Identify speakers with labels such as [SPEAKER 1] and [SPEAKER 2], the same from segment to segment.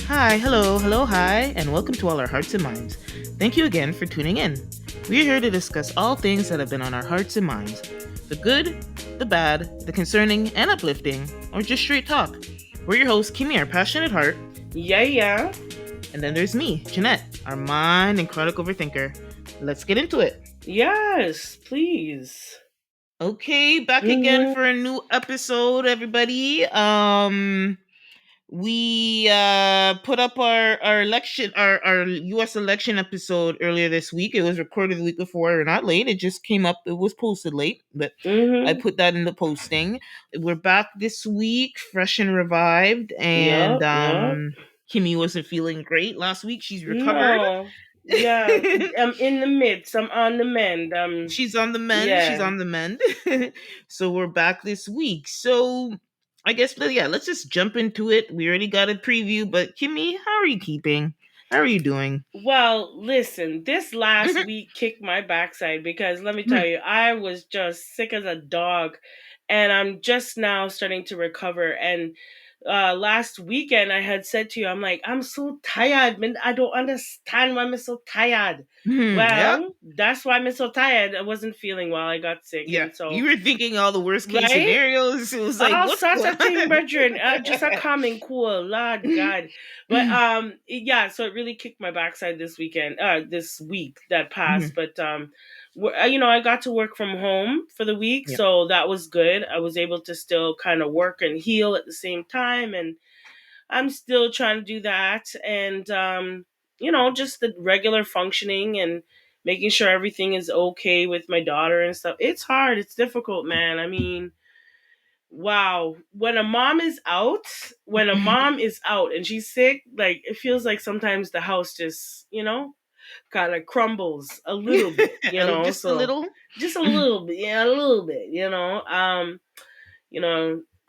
[SPEAKER 1] Hi, hello, hi, and welcome to All Our Hearts and Minds. Thank you again for tuning in. We're here to discuss all things that have been on our hearts and minds, the good, the bad, the concerning and uplifting, or just straight talk. We're your hosts, Kimmy, our passionate heart,
[SPEAKER 2] Yeah.
[SPEAKER 1] and then there's me, Jeanette, our mind and chronic overthinker. Let's get into it.
[SPEAKER 2] Yes, please.
[SPEAKER 1] Okay, back again
[SPEAKER 2] Mm-hmm.
[SPEAKER 1] for a new episode, everybody. We put up our election our US election episode earlier this week. It was recorded the week before, not late. It just came up. It was posted late, but I
[SPEAKER 2] Mm-hmm.
[SPEAKER 1] put that in the posting. We're back this week, fresh and revived, and
[SPEAKER 2] Yep.
[SPEAKER 1] Kimmy wasn't feeling great last week. She's recovered.
[SPEAKER 2] No. Yeah. I'm in the midst. I'm on the mend.
[SPEAKER 1] She's on the mend. She's
[SPEAKER 2] Yeah.
[SPEAKER 1] on the mend. So we're back this week. So I guess, yeah, let's just jump into it. We already got a preview, but Kimmy, how are you keeping? How are you doing?
[SPEAKER 2] Well, listen, this last week kicked my backside because let me tell you, I was just sick as a dog and I'm just now starting to recover. And last weekend, I had said to you, I'm like, I'm so tired. Man, I don't understand why I'm so tired.
[SPEAKER 1] Yep.
[SPEAKER 2] Well, that's why I'm so tired. I wasn't feeling well. I got sick.
[SPEAKER 1] Yeah.
[SPEAKER 2] And so,
[SPEAKER 1] You were thinking all the worst case
[SPEAKER 2] right?
[SPEAKER 1] scenarios. It was like,
[SPEAKER 2] All
[SPEAKER 1] what's
[SPEAKER 2] sorts
[SPEAKER 1] going
[SPEAKER 2] of things,
[SPEAKER 1] on?
[SPEAKER 2] brethren. Just a common cool, Lord God. But yeah. So it really kicked my backside this weekend. This week that passed.
[SPEAKER 1] Mhm.
[SPEAKER 2] But I got to work from home for the week,
[SPEAKER 1] Yeah.
[SPEAKER 2] so that was good. I was able to still kind of work and heal at the same time, and I'm still trying to do that. And just the regular functioning and making sure everything is okay with my daughter and stuff. It's hard. It's difficult, man. I mean, wow, when a mom is out and she's sick, like it feels like sometimes the house just kind of crumbles a little bit,
[SPEAKER 1] Just a
[SPEAKER 2] so
[SPEAKER 1] little.
[SPEAKER 2] just a little bit, yeah, a little bit, you know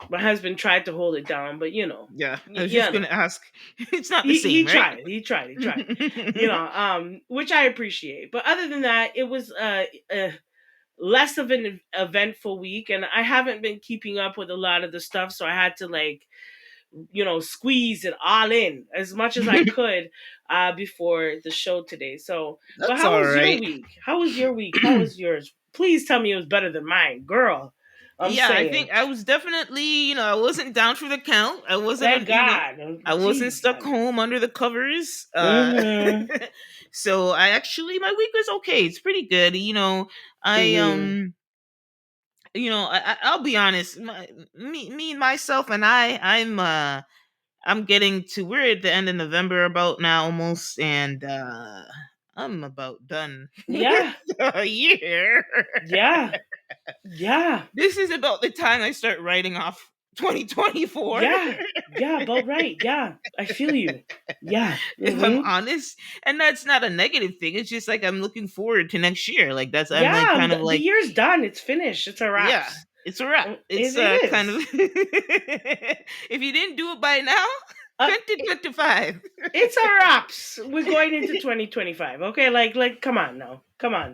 [SPEAKER 2] my husband tried to hold it down, but
[SPEAKER 1] Yeah. I was just
[SPEAKER 2] you
[SPEAKER 1] going
[SPEAKER 2] know
[SPEAKER 1] to ask. It's not the
[SPEAKER 2] he
[SPEAKER 1] same, right?
[SPEAKER 2] tried, he tried, which I appreciate. But other than that, it was less of an eventful week, and I haven't been keeping up with a lot of the stuff, so I had to squeeze it all in as much as I could before the show today. So, but
[SPEAKER 1] That's
[SPEAKER 2] how
[SPEAKER 1] all
[SPEAKER 2] was your
[SPEAKER 1] right.
[SPEAKER 2] week? How was your week? How was yours? Please tell me it was better than mine, girl. I'm
[SPEAKER 1] Yeah, I
[SPEAKER 2] saying,
[SPEAKER 1] think I was definitely, I wasn't down for the count. I
[SPEAKER 2] thank
[SPEAKER 1] wasn't,
[SPEAKER 2] God.
[SPEAKER 1] I wasn't
[SPEAKER 2] Jesus.
[SPEAKER 1] stuck home under the covers.
[SPEAKER 2] Mm-hmm.
[SPEAKER 1] So I actually, my week was okay. It's pretty good. I,
[SPEAKER 2] Mm-hmm.
[SPEAKER 1] I'll be honest. Me, myself, and I'm getting to. We're at the end of November about now almost, and I'm about done with
[SPEAKER 2] Yeah.
[SPEAKER 1] the year.
[SPEAKER 2] Yeah. Yeah.
[SPEAKER 1] This is about the time I start writing off 2024.
[SPEAKER 2] Yeah. Yeah. About right. Yeah. I feel you. Yeah.
[SPEAKER 1] If I'm
[SPEAKER 2] Mm-hmm.
[SPEAKER 1] honest, and that's not a negative thing. It's just like I'm looking forward to next year. Like that's I'm like
[SPEAKER 2] Yeah.
[SPEAKER 1] kind of
[SPEAKER 2] The
[SPEAKER 1] like,
[SPEAKER 2] year's done. It's finished. It's a
[SPEAKER 1] yeah,
[SPEAKER 2] wraps.
[SPEAKER 1] it's a wrap. It's
[SPEAKER 2] It
[SPEAKER 1] kind of
[SPEAKER 2] is.
[SPEAKER 1] if you didn't do it by now,
[SPEAKER 2] Uh, it,
[SPEAKER 1] 2025.
[SPEAKER 2] it's a wraps. We're going into 2025. Okay, come on now, come on.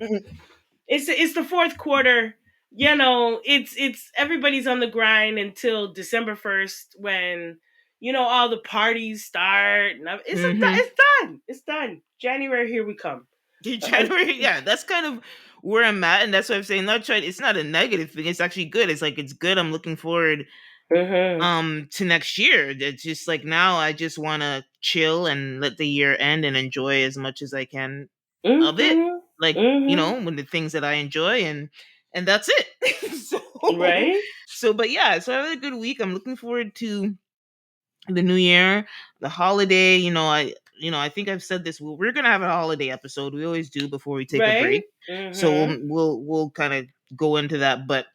[SPEAKER 2] It's the fourth quarter. It's everybody's on the grind until December 1st when all the parties start. And
[SPEAKER 1] Mm-hmm.
[SPEAKER 2] it's done. It's done. January, here we come.
[SPEAKER 1] January, yeah, that's kind of where I'm at, and that's what I'm saying. Not trying. It's not a negative thing. It's actually good. It's like it's good. I'm looking forward
[SPEAKER 2] Mm-hmm.
[SPEAKER 1] to next year. It's just like now I just want to chill and let the year end and enjoy as much as I can of it,
[SPEAKER 2] Mm-hmm.
[SPEAKER 1] like
[SPEAKER 2] Mm-hmm.
[SPEAKER 1] when the things that I enjoy, and that's it.
[SPEAKER 2] Right?
[SPEAKER 1] But yeah, so I had a good week. I'm looking forward to the new year, the holiday. I think I've said this. We're gonna have a holiday episode. We always do before we take a
[SPEAKER 2] Right?
[SPEAKER 1] break, so
[SPEAKER 2] Mm-hmm.
[SPEAKER 1] we'll kind of go into that. But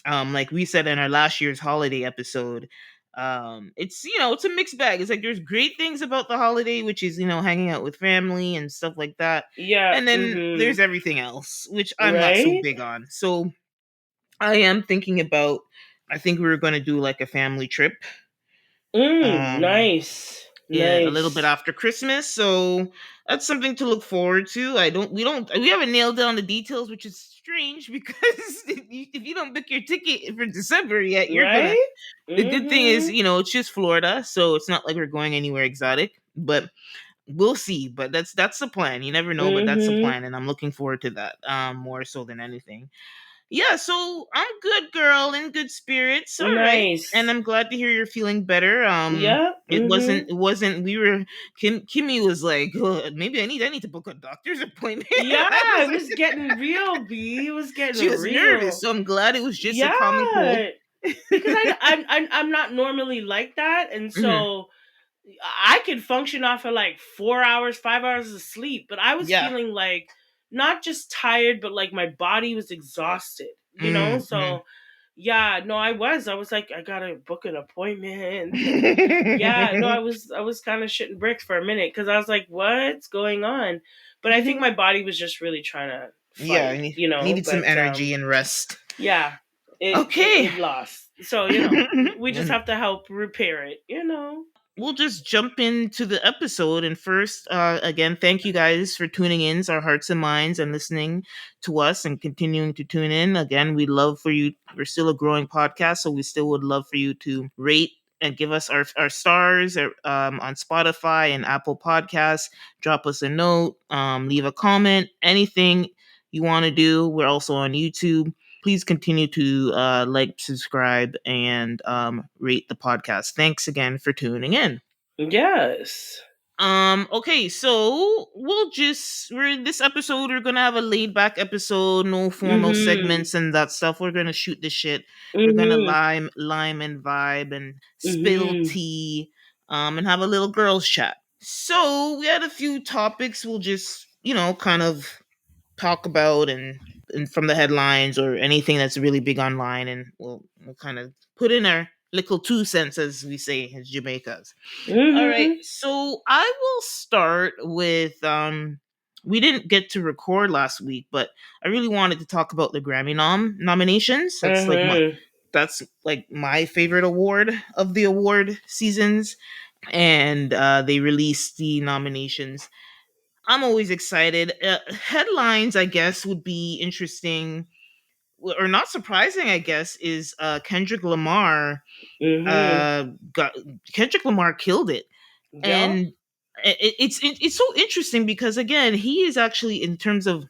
[SPEAKER 1] like we said in our last year's holiday episode, it's a mixed bag. It's like there's great things about the holiday, which is hanging out with family and stuff like that,
[SPEAKER 2] Yeah.
[SPEAKER 1] and then
[SPEAKER 2] Mm-hmm.
[SPEAKER 1] there's everything else, which I'm not so
[SPEAKER 2] Right?
[SPEAKER 1] big on. So I am thinking about. I think we were going to do like a family trip. Um,
[SPEAKER 2] Nice.
[SPEAKER 1] yeah, a little bit
[SPEAKER 2] Nice.
[SPEAKER 1] after Christmas, so that's something to look forward to. We haven't nailed down the details, which is strange because if you don't book your ticket for December yet, you're gonna.
[SPEAKER 2] Right?
[SPEAKER 1] The good thing is,
[SPEAKER 2] Mm-hmm.
[SPEAKER 1] it's just Florida, so it's not like we're going anywhere exotic. But we'll see. But that's the plan. You never know, but that's the
[SPEAKER 2] Mhm.
[SPEAKER 1] plan, and I'm looking forward to that. More so than anything. Yeah, so I'm good, girl, in good spirits. All right. And
[SPEAKER 2] Nice.
[SPEAKER 1] I'm glad to hear you're feeling better.
[SPEAKER 2] Yeah.
[SPEAKER 1] It wasn't
[SPEAKER 2] Mhm.
[SPEAKER 1] it wasn't we were Kimmy was like, "Oh, maybe I need to book a doctor's appointment."
[SPEAKER 2] Yeah,
[SPEAKER 1] I was
[SPEAKER 2] it was getting real, B. It was getting
[SPEAKER 1] she was nervous,
[SPEAKER 2] real.
[SPEAKER 1] so I'm glad it was just a common cold.
[SPEAKER 2] Yeah, because I'm not normally like that, and
[SPEAKER 1] Hmm.
[SPEAKER 2] so I could function off of like 4 hours, 5 hours of sleep, but I was
[SPEAKER 1] Yeah.
[SPEAKER 2] feeling like not just tired, but like my body was exhausted, you know?
[SPEAKER 1] Mm-hmm.
[SPEAKER 2] So yeah, no, I was like, I gotta book an appointment. And yeah, no, I was kind of shitting bricks for a minute because I was like, what's going on? But I think my body was just really trying to
[SPEAKER 1] Yeah,
[SPEAKER 2] fight, you
[SPEAKER 1] I
[SPEAKER 2] know.
[SPEAKER 1] needed some
[SPEAKER 2] But
[SPEAKER 1] energy and rest.
[SPEAKER 2] yeah,
[SPEAKER 1] Okay.
[SPEAKER 2] it lost. So, we just have to help repair it, you know.
[SPEAKER 1] We'll just jump into the episode. And first, again, thank you guys for tuning in to our hearts and minds and listening to us and continuing to tune in. Again, we love for you. We're still a growing podcast, so we still would love for you to rate and give us our stars on Spotify and Apple Podcasts. Drop us a note, leave a comment, anything you want to do. We're also on YouTube. Please continue to like, subscribe, and rate the podcast. Thanks again for tuning in.
[SPEAKER 2] Yes.
[SPEAKER 1] Okay, so we're this episode, we're gonna have a laid back episode, no formal
[SPEAKER 2] Mhm.
[SPEAKER 1] segments and that stuff. We're gonna shoot the shit. We're gonna
[SPEAKER 2] Mhm.
[SPEAKER 1] lime and vibe and spill
[SPEAKER 2] Mhm.
[SPEAKER 1] tea, and have a little girls chat. So we had a few topics we'll just, kind of talk about, and from the headlines or anything that's really big online, and we'll kind of put in our little 2 cents, as we say as Jamaicans. All right,
[SPEAKER 2] Mhm.
[SPEAKER 1] so I will start with we didn't get to record last week, but I really wanted to talk about the Grammy nominations.
[SPEAKER 2] Mhm.
[SPEAKER 1] That's like my favorite award of the award seasons, and they released the nominations. I'm always excited. Headlines, I guess, would be interesting or not surprising. I guess is Kendrick Lamar.
[SPEAKER 2] Mhm.
[SPEAKER 1] Uh, got Kendrick Lamar killed it,
[SPEAKER 2] Yeah.
[SPEAKER 1] and it's so interesting because again, he is actually, in terms of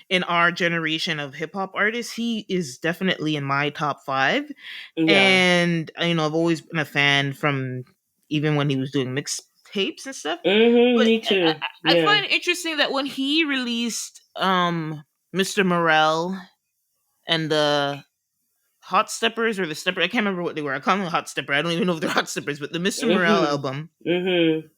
[SPEAKER 1] in our generation of hip hop artists, he is definitely in my top five.
[SPEAKER 2] Yeah.
[SPEAKER 1] And I've always been a fan from even when he was doing mixtapes and stuff.
[SPEAKER 2] Mhm.
[SPEAKER 1] But
[SPEAKER 2] Me too.
[SPEAKER 1] I
[SPEAKER 2] Yeah.
[SPEAKER 1] find it interesting that when he released Mr. Morale and the Hot Steppers, or the Stepper, I can't remember what they were. I call them Hot Stepper. I don't even know if they're Hot Steppers, but the Mr. Morale
[SPEAKER 2] Mhm.
[SPEAKER 1] album.
[SPEAKER 2] Mhm.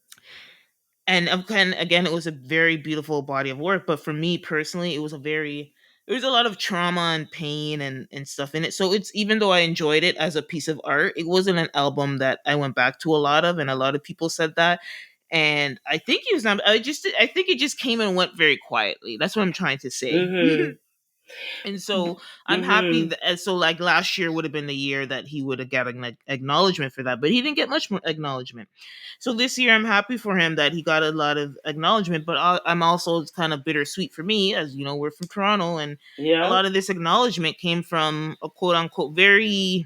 [SPEAKER 1] And again, it was a very beautiful body of work. But for me personally, there was a lot of trauma and pain and stuff in it. So it's, even though I enjoyed it as a piece of art, it wasn't an album that I went back to a lot of, and a lot of people said that. And I think he was not. I think it just came and went very quietly. That's what I'm trying to say.
[SPEAKER 2] Mhm.
[SPEAKER 1] And so I'm happy
[SPEAKER 2] Mhm.
[SPEAKER 1] that, so like last year would have been the year that he would have got an acknowledgement for that, but he didn't get much more acknowledgement. So this year I'm happy for him that he got a lot of acknowledgement, but I'm also, it's kind of bittersweet for me, as you know, we're from Toronto, and a
[SPEAKER 2] Yeah.
[SPEAKER 1] lot of this acknowledgement came from a quote unquote very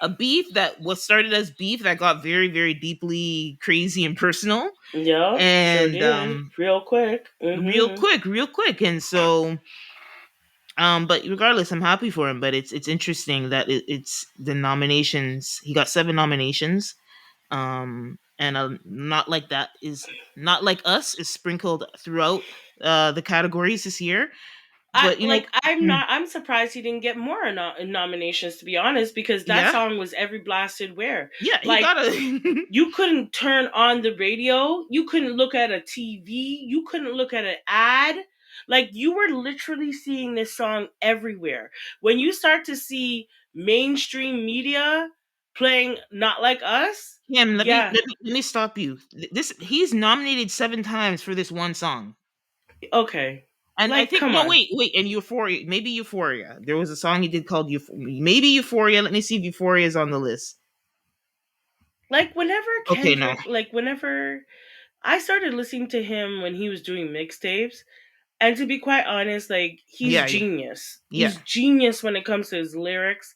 [SPEAKER 1] a beef that was started as beef that got very, very deeply crazy and personal,
[SPEAKER 2] Yeah. Sure
[SPEAKER 1] and
[SPEAKER 2] did. Real quick. Mhm.
[SPEAKER 1] real quick. And so but regardless, I'm happy for him. But it's interesting that it's the nominations. He got 7 nominations, and not like us is sprinkled throughout the categories this year. But mm,
[SPEAKER 2] I'm surprised he didn't get more nominations, to be honest, because that
[SPEAKER 1] yeah,
[SPEAKER 2] song was every blasted where.
[SPEAKER 1] yeah, he
[SPEAKER 2] Like,
[SPEAKER 1] got a
[SPEAKER 2] you couldn't turn on the radio, you couldn't look at a TV, you couldn't look at an ad. Like, you were literally seeing this song everywhere. When you start to see mainstream media playing Not Like Us,
[SPEAKER 1] him.
[SPEAKER 2] yeah,
[SPEAKER 1] Let me stop you. This He's nominated 7 times for this one song.
[SPEAKER 2] okay.
[SPEAKER 1] And I
[SPEAKER 2] Like,
[SPEAKER 1] think,
[SPEAKER 2] come
[SPEAKER 1] no,
[SPEAKER 2] on.
[SPEAKER 1] wait, and Euphoria, maybe Euphoria. There was a song he did called maybe Euphoria. Let me see if Euphoria is on the list.
[SPEAKER 2] Like, whenever
[SPEAKER 1] Okay, no.
[SPEAKER 2] Kendrick, like, whenever I started listening to him when he was doing mixtapes, and to be quite honest, like, he's
[SPEAKER 1] Yeah, yeah,
[SPEAKER 2] genius.
[SPEAKER 1] yeah.
[SPEAKER 2] He's genius when it comes to his lyrics.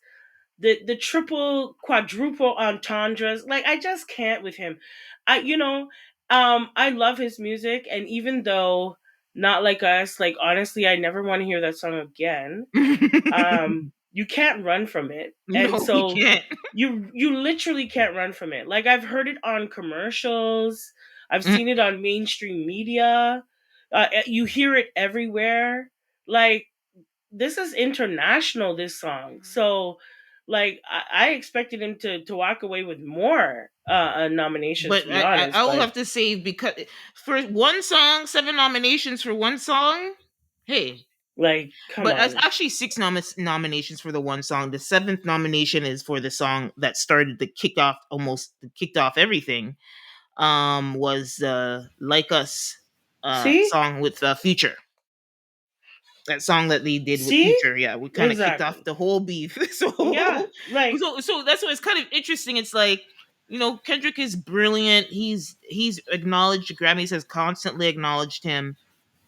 [SPEAKER 2] the triple quadruple entendres. Like I just can't with him. I love his music, and even though Not Like Us, like honestly I never want to hear that song again. You can't run from it. And
[SPEAKER 1] No, we
[SPEAKER 2] so
[SPEAKER 1] can't.
[SPEAKER 2] you literally can't run from it. Like I've heard it on commercials, I've
[SPEAKER 1] Mm,
[SPEAKER 2] seen it on mainstream media. You hear it everywhere. Like this is international, this song. So like I expected him to walk away with more nominations,
[SPEAKER 1] but
[SPEAKER 2] to be honest,
[SPEAKER 1] I will
[SPEAKER 2] but
[SPEAKER 1] have to say, because for one song, 7 nominations for one song. Hey,
[SPEAKER 2] like come
[SPEAKER 1] but it's
[SPEAKER 2] on.
[SPEAKER 1] actually six nominations for the one song. The seventh nomination is for the song that started the kick off, almost kicked off everything. Was Like Us
[SPEAKER 2] See?
[SPEAKER 1] song with Future. That song that they did with
[SPEAKER 2] See?
[SPEAKER 1] Future, yeah, we kind of kicked off
[SPEAKER 2] Exactly.
[SPEAKER 1] the whole beef. so,
[SPEAKER 2] Yeah. Like
[SPEAKER 1] so that's why it's kind of interesting. It's like, Kendrick is brilliant. He's acknowledged. Grammys has constantly acknowledged him,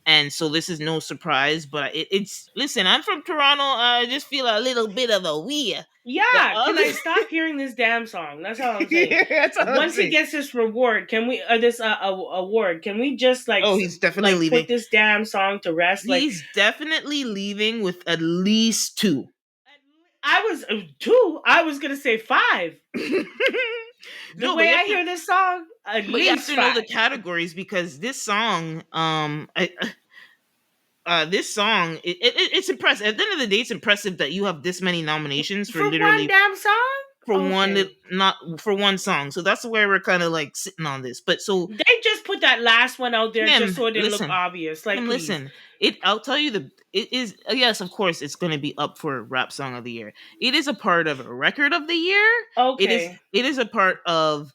[SPEAKER 1] and so this is no surprise. But it's listen. I'm from Toronto. I just feel a little bit of a weird. The
[SPEAKER 2] yeah, can
[SPEAKER 1] other,
[SPEAKER 2] I stop hearing this damn song? That's all I'm saying.
[SPEAKER 1] yeah, that's all I'm
[SPEAKER 2] Once he
[SPEAKER 1] saying.
[SPEAKER 2] gets this reward, can we this award? Can we just
[SPEAKER 1] Oh, he's definitely
[SPEAKER 2] like
[SPEAKER 1] leaving.
[SPEAKER 2] put this damn song to rest? Like
[SPEAKER 1] He's definitely leaving with at least two.
[SPEAKER 2] I was two. I was gonna say five. The
[SPEAKER 1] No, but
[SPEAKER 2] way I hear this song, at
[SPEAKER 1] you have
[SPEAKER 2] least
[SPEAKER 1] to know
[SPEAKER 2] five.
[SPEAKER 1] the categories, because this song, this song, it's impressive. At the end of the day, it's impressive that you have this many nominations for
[SPEAKER 2] For one
[SPEAKER 1] literally
[SPEAKER 2] damn song?
[SPEAKER 1] for one,
[SPEAKER 2] Okay.
[SPEAKER 1] not for one song. So that's where we're kind of like sitting on this. But so
[SPEAKER 2] They just put that last one out there just
[SPEAKER 1] Kim,
[SPEAKER 2] so it didn't look
[SPEAKER 1] listen,
[SPEAKER 2] obvious. Like,
[SPEAKER 1] Kim,
[SPEAKER 2] please.
[SPEAKER 1] listen. I'll tell you, it is, yes, of course, it's going to be up for rap song of the year. It is a part of record of the year.
[SPEAKER 2] Okay.
[SPEAKER 1] It is a part of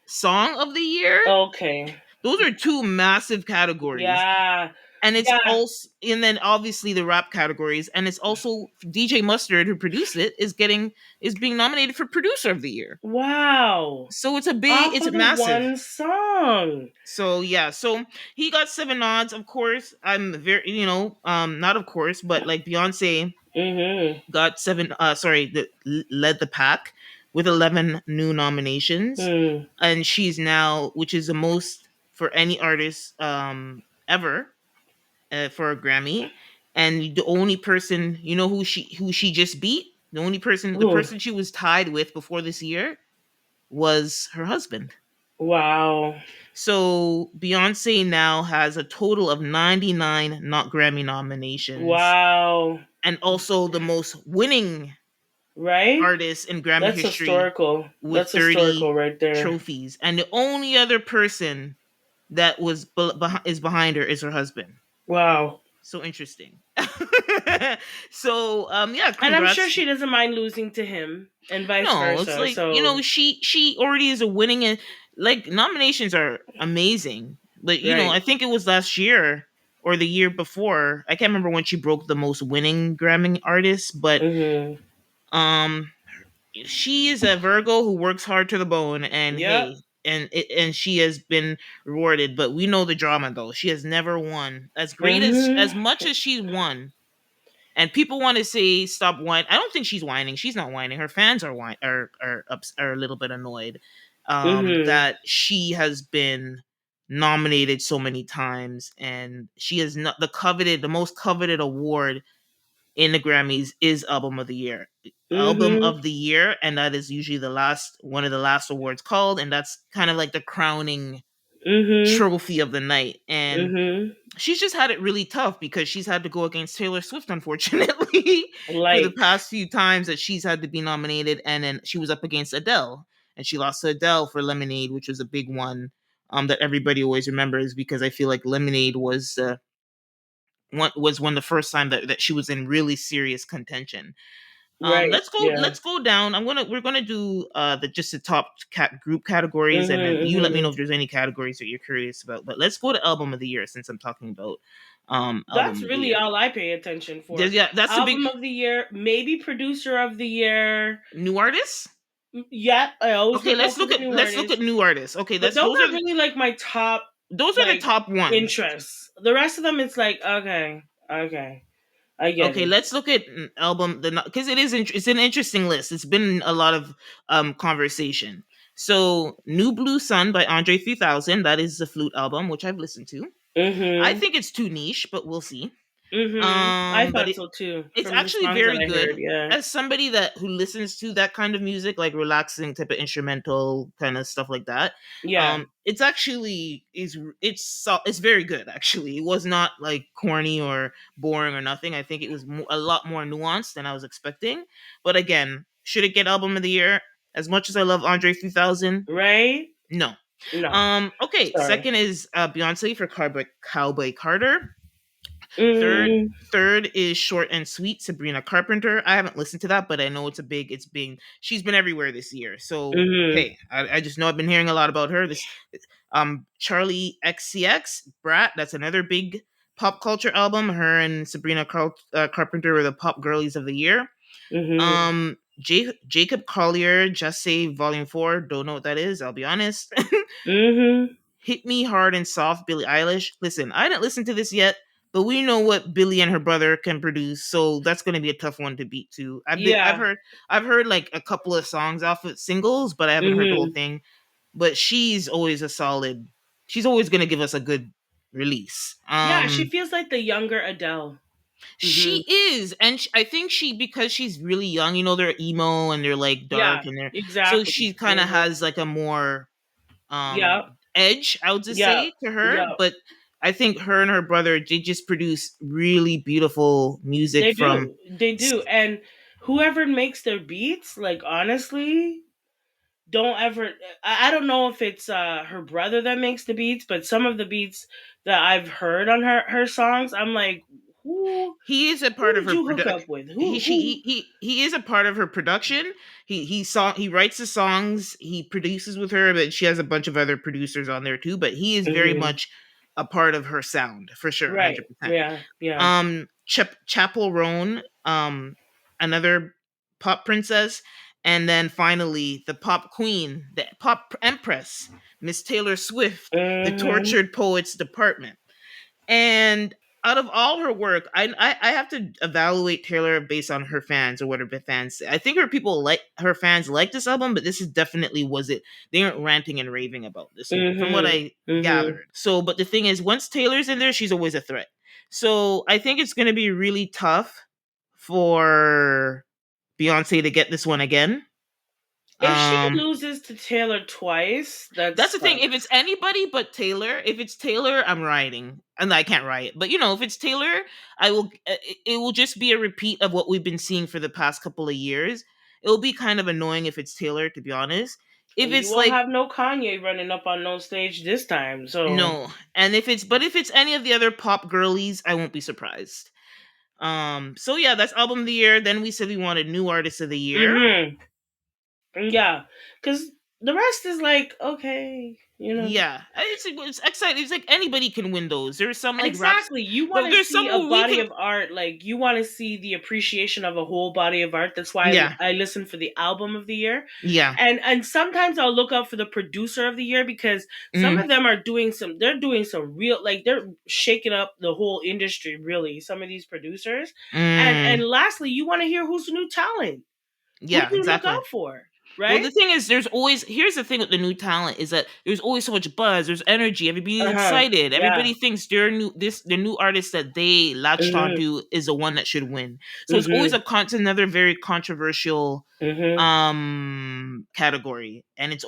[SPEAKER 1] song of the year.
[SPEAKER 2] Okay.
[SPEAKER 1] Those are two massive categories.
[SPEAKER 2] Yeah.
[SPEAKER 1] And it's
[SPEAKER 2] Yeah.
[SPEAKER 1] also, and then obviously the rap categories, and it's also DJ Mustard, who produced it, is being nominated for producer of the year.
[SPEAKER 2] Wow.
[SPEAKER 1] So
[SPEAKER 2] Off
[SPEAKER 1] it's
[SPEAKER 2] of the
[SPEAKER 1] massive.
[SPEAKER 2] one song.
[SPEAKER 1] So yeah, so he got 7 nods. Of course, I'm very, not of course, but like Beyonce
[SPEAKER 2] Mm-hmm.
[SPEAKER 1] got seven. Sorry, led the pack with 11 new nominations,
[SPEAKER 2] Hmm.
[SPEAKER 1] and she's now, which is the most for any artist ever for a Grammy. And the only person, who she just beat, the
[SPEAKER 2] Ooh.
[SPEAKER 1] person she was tied with before this year was her husband.
[SPEAKER 2] Wow.
[SPEAKER 1] So Beyonce now has a total of 99 not Grammy nominations,
[SPEAKER 2] Wow.
[SPEAKER 1] and also the most winning
[SPEAKER 2] Right?
[SPEAKER 1] artist in Grammy
[SPEAKER 2] That's
[SPEAKER 1] history
[SPEAKER 2] historical.
[SPEAKER 1] with
[SPEAKER 2] That's historical
[SPEAKER 1] 30
[SPEAKER 2] right there.
[SPEAKER 1] trophies. And the only other person that is behind her is her husband.
[SPEAKER 2] Wow.
[SPEAKER 1] So interesting. So yeah,
[SPEAKER 2] And I'm sure
[SPEAKER 1] congrats.
[SPEAKER 2] she doesn't mind losing to him and vice
[SPEAKER 1] No, it's
[SPEAKER 2] versa.
[SPEAKER 1] like,
[SPEAKER 2] So,
[SPEAKER 1] she already is a winning, and like, nominations are amazing. But I
[SPEAKER 2] right.
[SPEAKER 1] think it was last year or the year before. I can't remember when she broke the most winning Grammy artist, but
[SPEAKER 2] Mm-hmm.
[SPEAKER 1] um she is a Virgo who works hard to the bone, and
[SPEAKER 2] Yep.
[SPEAKER 1] hey, and she has been rewarded. But we know the drama, though. She has never won. As great as
[SPEAKER 2] Mm-hmm.
[SPEAKER 1] much as she's won, and people want to say stop whining. I don't think she's whining. She's not whining. Her fans are are a little bit annoyed
[SPEAKER 2] Mm-hmm.
[SPEAKER 1] that she has been nominated so many times, and she has not the most coveted award in the Grammys is album of the year. Album
[SPEAKER 2] Mm-hmm.
[SPEAKER 1] of the year, and that is usually the last one of the last awards called, and that's kind of like the crowning
[SPEAKER 2] Mm-hmm.
[SPEAKER 1] trophy of the night. And
[SPEAKER 2] Mm-hmm.
[SPEAKER 1] she's just had it really tough because she's had to go against Taylor Swift, unfortunately, for the
[SPEAKER 2] Like,
[SPEAKER 1] past few times that she's had to be nominated. And then she was up against Adele, and she lost to Adele for Lemonade, which was a big one that everybody always remembers, because I feel like Lemonade was one the first time that she was in really serious contention.
[SPEAKER 2] right. Yeah.
[SPEAKER 1] Let's go down. We're gonna do the top group categories, and then
[SPEAKER 2] Mm-hmm.
[SPEAKER 1] you let me know
[SPEAKER 2] Mm-hmm.
[SPEAKER 1] if there's any categories that you're curious about. But let's go to album of the year, since I'm talking about
[SPEAKER 2] That's
[SPEAKER 1] album of the
[SPEAKER 2] really
[SPEAKER 1] year.
[SPEAKER 2] all I pay attention for.
[SPEAKER 1] Yeah, that's the big
[SPEAKER 2] Album of the year, maybe producer of the year.
[SPEAKER 1] new artists.
[SPEAKER 2] Yeah, I always
[SPEAKER 1] Okay,
[SPEAKER 2] look out for the new
[SPEAKER 1] let's look at
[SPEAKER 2] artists.
[SPEAKER 1] new artists. Okay,
[SPEAKER 2] But
[SPEAKER 1] that's
[SPEAKER 2] those are really like my top
[SPEAKER 1] those are the
[SPEAKER 2] like
[SPEAKER 1] top ones.
[SPEAKER 2] interests. The rest of them, it's like okay, okay. I get
[SPEAKER 1] Okay,
[SPEAKER 2] it.
[SPEAKER 1] let's look at album the because it's an interesting list. It's been a lot of conversation. So, New Blue Sun by Andre 3000, that is the flute album which I've listened to. I
[SPEAKER 2] Mhm.
[SPEAKER 1] think it's too niche, but we'll see.
[SPEAKER 2] I
[SPEAKER 1] But
[SPEAKER 2] thought so too
[SPEAKER 1] it's
[SPEAKER 2] from the
[SPEAKER 1] actually
[SPEAKER 2] songs that
[SPEAKER 1] very
[SPEAKER 2] I
[SPEAKER 1] good.
[SPEAKER 2] heard. Yeah.
[SPEAKER 1] As somebody that who listens to that kind of music, like relaxing type of instrumental kind of stuff like that,
[SPEAKER 2] Yeah.
[SPEAKER 1] it's actually it's very good. Actually, it was not like corny or boring or nothing. I think it was a lot more nuanced than I was expecting. But again, should it get album of the year? As much as I love Andre 3000,
[SPEAKER 2] Right?
[SPEAKER 1] no.
[SPEAKER 2] No.
[SPEAKER 1] Okay,
[SPEAKER 2] Sorry.
[SPEAKER 1] second is Beyonce for Cowboy Carter. Third,
[SPEAKER 2] Mm,
[SPEAKER 1] third is Short and Sweet, Sabrina Carpenter. I haven't listened to that, but I know she's been everywhere this year. So
[SPEAKER 2] mhm.
[SPEAKER 1] hey, I just know I've been hearing a lot about her. This Charlie XCX Brat, that's another big pop culture album. Her and Carpenter were the pop girlies of the year.
[SPEAKER 2] Mhm.
[SPEAKER 1] Jacob Collier, Just Say Volume 4, don't know what that is, I'll be honest.
[SPEAKER 2] Mhm.
[SPEAKER 1] Hit Me Hard and Soft, Billie Eilish. Listen, I didn't listen to this yet, but we know what Billie and her brother can produce, so that's going to be a tough one to beat too.
[SPEAKER 2] Yeah.
[SPEAKER 1] I've heard like a couple of songs off of singles, but I haven't heard the whole
[SPEAKER 2] Mhm.
[SPEAKER 1] thing. But she's always a solid. She's always going to give us a good release.
[SPEAKER 2] Yeah, she feels like the younger Adele. Mhm.
[SPEAKER 1] She is, and I think because she's really young, they're emo and they're like
[SPEAKER 2] Yeah,
[SPEAKER 1] dark and they're so
[SPEAKER 2] exactly.
[SPEAKER 1] she kind of
[SPEAKER 2] Mhm.
[SPEAKER 1] has like a more
[SPEAKER 2] Yep.
[SPEAKER 1] edge, I would just
[SPEAKER 2] Yep.
[SPEAKER 1] say, to her.
[SPEAKER 2] Yep.
[SPEAKER 1] But I think her and her brother, they just produce really beautiful music
[SPEAKER 2] They
[SPEAKER 1] from
[SPEAKER 2] do. They
[SPEAKER 1] s-
[SPEAKER 2] do. And whoever makes their beats, like honestly, don't ever I don't know if it's her brother that makes the beats, but some of the beats that I've heard on her songs, I'm like, who
[SPEAKER 1] he is a
[SPEAKER 2] who
[SPEAKER 1] part of
[SPEAKER 2] did
[SPEAKER 1] her
[SPEAKER 2] you hook
[SPEAKER 1] production.
[SPEAKER 2] up with?
[SPEAKER 1] He she
[SPEAKER 2] Who
[SPEAKER 1] he is a part of her production. He writes the songs, he produces with her, but she has a bunch of other producers on there too. But he is very
[SPEAKER 2] Mhm.
[SPEAKER 1] much a part of her sound for sure,
[SPEAKER 2] Right.
[SPEAKER 1] 100%.
[SPEAKER 2] Yeah. Yeah.
[SPEAKER 1] Chapel Roan, another pop princess, and then finally the pop queen, the pop empress, Miss Taylor Swift, the
[SPEAKER 2] Mhm.
[SPEAKER 1] tortured poets department. And out of all her work, I have to evaluate Taylor based on her fans or whatever fans say. I think her fans like this album, but this is definitely was it. They aren't ranting and raving about this, from what
[SPEAKER 2] Mhm.
[SPEAKER 1] I
[SPEAKER 2] Mhm.
[SPEAKER 1] gathered. So, but the thing is, once Taylor's in there, she's always a threat. So I think it's going to be really tough for Beyonce to get this one again.
[SPEAKER 2] If she
[SPEAKER 1] Um,
[SPEAKER 2] loses to Taylor twice, that
[SPEAKER 1] That's the thing. If it's
[SPEAKER 2] sucks.
[SPEAKER 1] anybody but Taylor, if it's Taylor, I'm riding, and I can't ride. But if it's Taylor, I will. It will just be a repeat of what we've been seeing for the past couple of years. It'll be kind of annoying if it's Taylor, to be honest. If
[SPEAKER 2] You
[SPEAKER 1] it's
[SPEAKER 2] won't
[SPEAKER 1] like
[SPEAKER 2] have no Kanye running up on no stage this time. So,
[SPEAKER 1] no, and if it's any of the other pop girlies, I won't be surprised. So yeah, that's album of the year. Then we said we wanted new artist of the year.
[SPEAKER 2] mhm. Yeah, cuz the rest is like, okay, you know.
[SPEAKER 1] Yeah, it's exciting. It's like anybody can win those. There's some like raps,
[SPEAKER 2] Exactly. You want
[SPEAKER 1] but
[SPEAKER 2] to
[SPEAKER 1] there's some
[SPEAKER 2] see a
[SPEAKER 1] who we
[SPEAKER 2] body
[SPEAKER 1] can.
[SPEAKER 2] of art, like you want to see the appreciation of a whole body of art. That's why
[SPEAKER 1] Yeah,
[SPEAKER 2] I listen for the album of the year.
[SPEAKER 1] yeah.
[SPEAKER 2] And sometimes I'll look out for the producer of the year because some
[SPEAKER 1] Mm,
[SPEAKER 2] of them are doing some real, like they're shaking up the whole industry really, some of these producers. And
[SPEAKER 1] mm,
[SPEAKER 2] lastly, you want to hear who's the new talent. Who do
[SPEAKER 1] yeah,
[SPEAKER 2] you look
[SPEAKER 1] exactly.
[SPEAKER 2] out for?
[SPEAKER 1] Well,
[SPEAKER 2] Right?
[SPEAKER 1] the thing is, here's the thing with the new talent is that there's always so much buzz, there's energy, everybody's
[SPEAKER 2] Uh-huh.
[SPEAKER 1] excited,
[SPEAKER 2] Yeah.
[SPEAKER 1] everybody thinks the new artist that they latched
[SPEAKER 2] Mhm.
[SPEAKER 1] onto is the one that should win. So it's always
[SPEAKER 2] Mhm.
[SPEAKER 1] another very controversial
[SPEAKER 2] Mhm.
[SPEAKER 1] category, and it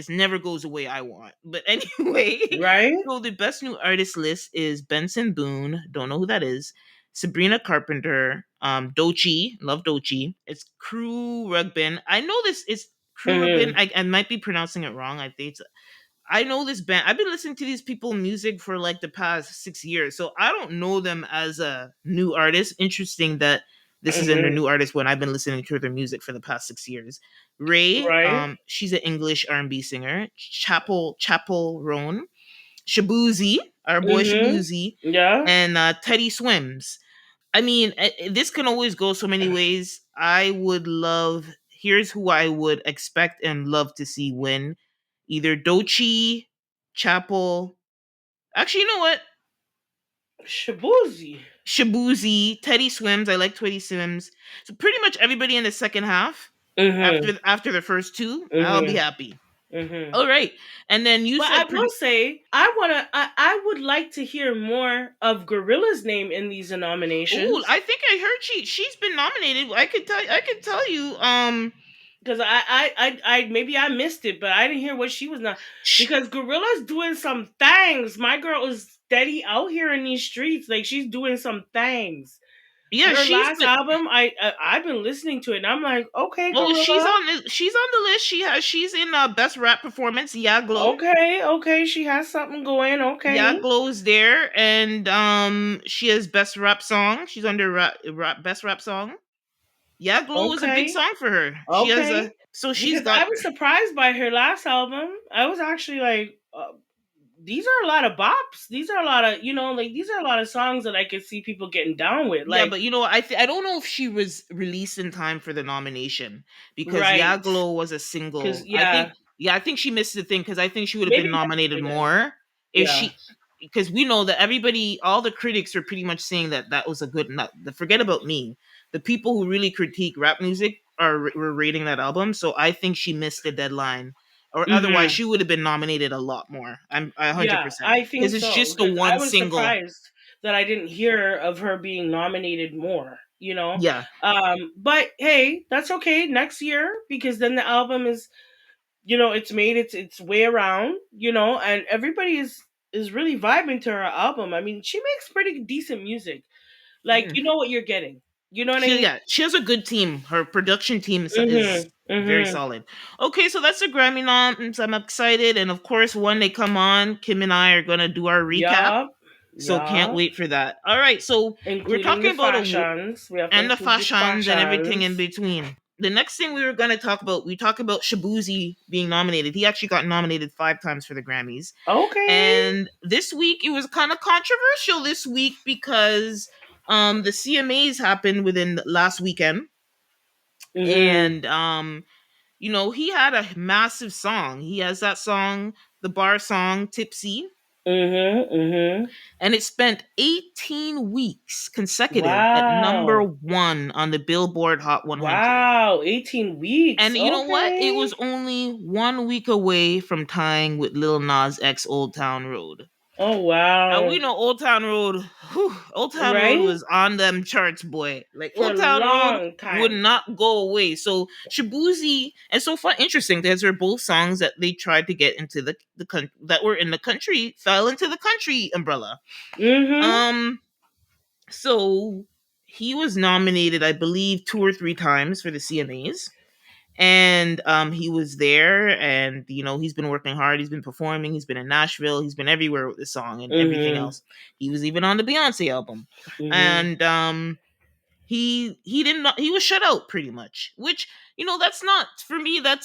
[SPEAKER 1] never goes away. I want, but anyway.
[SPEAKER 2] Right?
[SPEAKER 1] So the best new artist list is Benson Boone, don't know who that is, Sabrina Carpenter, Dochi, love Dochi, it's Crew Rugbin. I know this is Crew Rugbin.
[SPEAKER 2] Mhm.
[SPEAKER 1] I might be pronouncing it wrong. I know this band. I've been listening to these people music for like the past 6 years, so I don't know them as a new artist. Interesting that this is in their
[SPEAKER 2] Mhm.
[SPEAKER 1] new artist when I've been listening to their music for the past 6 years. Ray,
[SPEAKER 2] Right?
[SPEAKER 1] she's an English R&B singer. Chapel Roan, Shabuzi, our boy
[SPEAKER 2] Mhm.
[SPEAKER 1] Shabuzi,
[SPEAKER 2] Yeah.
[SPEAKER 1] and Teddy Swims. I mean, this can always go so many ways. I would love. Here's who I would expect and love to see win: either Dochi, Chapel. Actually, you know what?
[SPEAKER 2] Shabuzi.
[SPEAKER 1] Shabuzi, Teddy Swims. I like Teddy Swims. So pretty much everybody in the second half
[SPEAKER 2] Mhm.
[SPEAKER 1] after the first two, I'll be
[SPEAKER 2] Mhm.
[SPEAKER 1] happy.
[SPEAKER 2] Mhm.
[SPEAKER 1] All right, and then you
[SPEAKER 2] But I
[SPEAKER 1] said
[SPEAKER 2] will say, I would like to hear more of Gorilla's name in these
[SPEAKER 1] oh,
[SPEAKER 2] nominations.
[SPEAKER 1] I think I heard she's been nominated. I could tell you.
[SPEAKER 2] Because I maybe I missed it, but I didn't hear what she was not.
[SPEAKER 1] Sh-
[SPEAKER 2] Because Gorilla's doing some things. My girl is steady out here in these streets, like she's doing some things.
[SPEAKER 1] yeah,
[SPEAKER 2] Her
[SPEAKER 1] she's
[SPEAKER 2] last
[SPEAKER 1] been.
[SPEAKER 2] album, I've been listening to it, and I'm like, okay,
[SPEAKER 1] Well,
[SPEAKER 2] Gorilla,
[SPEAKER 1] she's on the list. She's in best rap performance. Yeah, Glow.
[SPEAKER 2] okay, okay, she has something going,
[SPEAKER 1] Yeah,
[SPEAKER 2] okay,
[SPEAKER 1] Glow's there, and she has best rap song. She's under best rap song. Yeah, Glow is a big
[SPEAKER 2] okay,
[SPEAKER 1] song for her. She has
[SPEAKER 2] okay.
[SPEAKER 1] a so she's
[SPEAKER 2] Because
[SPEAKER 1] got
[SPEAKER 2] I was surprised by her last album. I was actually like, these are a lot of bops. These are a lot of, like these are a lot of songs that I could see people getting down with.
[SPEAKER 1] yeah,
[SPEAKER 2] Like,
[SPEAKER 1] but I don't know if she was released in time for the nomination because Yeah
[SPEAKER 2] right.
[SPEAKER 1] Glow was a
[SPEAKER 2] Because,
[SPEAKER 1] single.
[SPEAKER 2] yeah,
[SPEAKER 1] I think she missed the thing because I think she would have
[SPEAKER 2] maybe
[SPEAKER 1] been
[SPEAKER 2] that's
[SPEAKER 1] nominated
[SPEAKER 2] her then.
[SPEAKER 1] more if
[SPEAKER 2] Yeah.
[SPEAKER 1] she because we know that everybody, all the critics are pretty much saying that that was a good. Not the forget about me. The people who really critique rap music were rating that album, so I think she missed the deadline, or otherwise
[SPEAKER 2] Hmm.
[SPEAKER 1] she would have been nominated a lot more. I'm 100
[SPEAKER 2] Yeah,
[SPEAKER 1] percent
[SPEAKER 2] I think
[SPEAKER 1] because it's
[SPEAKER 2] so.
[SPEAKER 1] just the
[SPEAKER 2] Because I
[SPEAKER 1] one
[SPEAKER 2] was
[SPEAKER 1] single.
[SPEAKER 2] surprised that I didn't hear of her being nominated more.
[SPEAKER 1] Yeah,
[SPEAKER 2] But hey, that's okay next year because then the album is, it's made its way around, and everybody is really vibing to her album. I mean, she makes pretty decent music. Like,
[SPEAKER 1] yeah.
[SPEAKER 2] you know what you're getting. You know what I mean?
[SPEAKER 1] She has a good team. Her production team is
[SPEAKER 2] Mhm.
[SPEAKER 1] very
[SPEAKER 2] Mhm.
[SPEAKER 1] solid. Okay, so that's the Grammy noms. I'm excited, and of course, when they come on, Kim and I are gonna do our recap.
[SPEAKER 2] Yup.
[SPEAKER 1] So can't
[SPEAKER 2] Yup.
[SPEAKER 1] wait for that. All right, so we're
[SPEAKER 2] Including the
[SPEAKER 1] talking about
[SPEAKER 2] fashions. We have to
[SPEAKER 1] and the
[SPEAKER 2] include the
[SPEAKER 1] fashions and everything in
[SPEAKER 2] fashions.
[SPEAKER 1] between. The next thing we were gonna talk about, we talk about Shabuzi being nominated. He actually got nominated 5 times for the Grammys.
[SPEAKER 2] Okay.
[SPEAKER 1] And this week it was kind of controversial this week because the CMAs happened within last weekend,
[SPEAKER 2] Mhm.
[SPEAKER 1] and he had a massive song. He has that song, the bar song Tipsy,
[SPEAKER 2] Mhm. Mhm.
[SPEAKER 1] and it spent 18 weeks consecutive at number
[SPEAKER 2] Wow.
[SPEAKER 1] 1 on the Billboard Hot 100.
[SPEAKER 2] Wow. 18 weeks.
[SPEAKER 1] And you know what? It was
[SPEAKER 2] Okay.
[SPEAKER 1] only 1 week away from tying with Lil Nas X Old Town Road.
[SPEAKER 2] Oh
[SPEAKER 1] And
[SPEAKER 2] wow.
[SPEAKER 1] we know Old Town Road, Old Town Road
[SPEAKER 2] Right?
[SPEAKER 1] was on them charts, boy. Like
[SPEAKER 2] For a
[SPEAKER 1] Old Town Road
[SPEAKER 2] long
[SPEAKER 1] would
[SPEAKER 2] time.
[SPEAKER 1] not go away. So Shabuzi, and so far interesting because they're both songs that they tried to get into the country, that were in the country, fell into the country umbrella.
[SPEAKER 2] Mhm.
[SPEAKER 1] Um, so he was nominated, I believe, 2 or 3 times for the CMAs, and he was there, and he's been working hard, he's been performing, he's been in Nashville, he's been everywhere with this song and everything
[SPEAKER 2] Mhm.
[SPEAKER 1] else. He was even on the Beyonce album,
[SPEAKER 2] Mhm.
[SPEAKER 1] and he didn't he was shut out pretty much, which that's not for me. That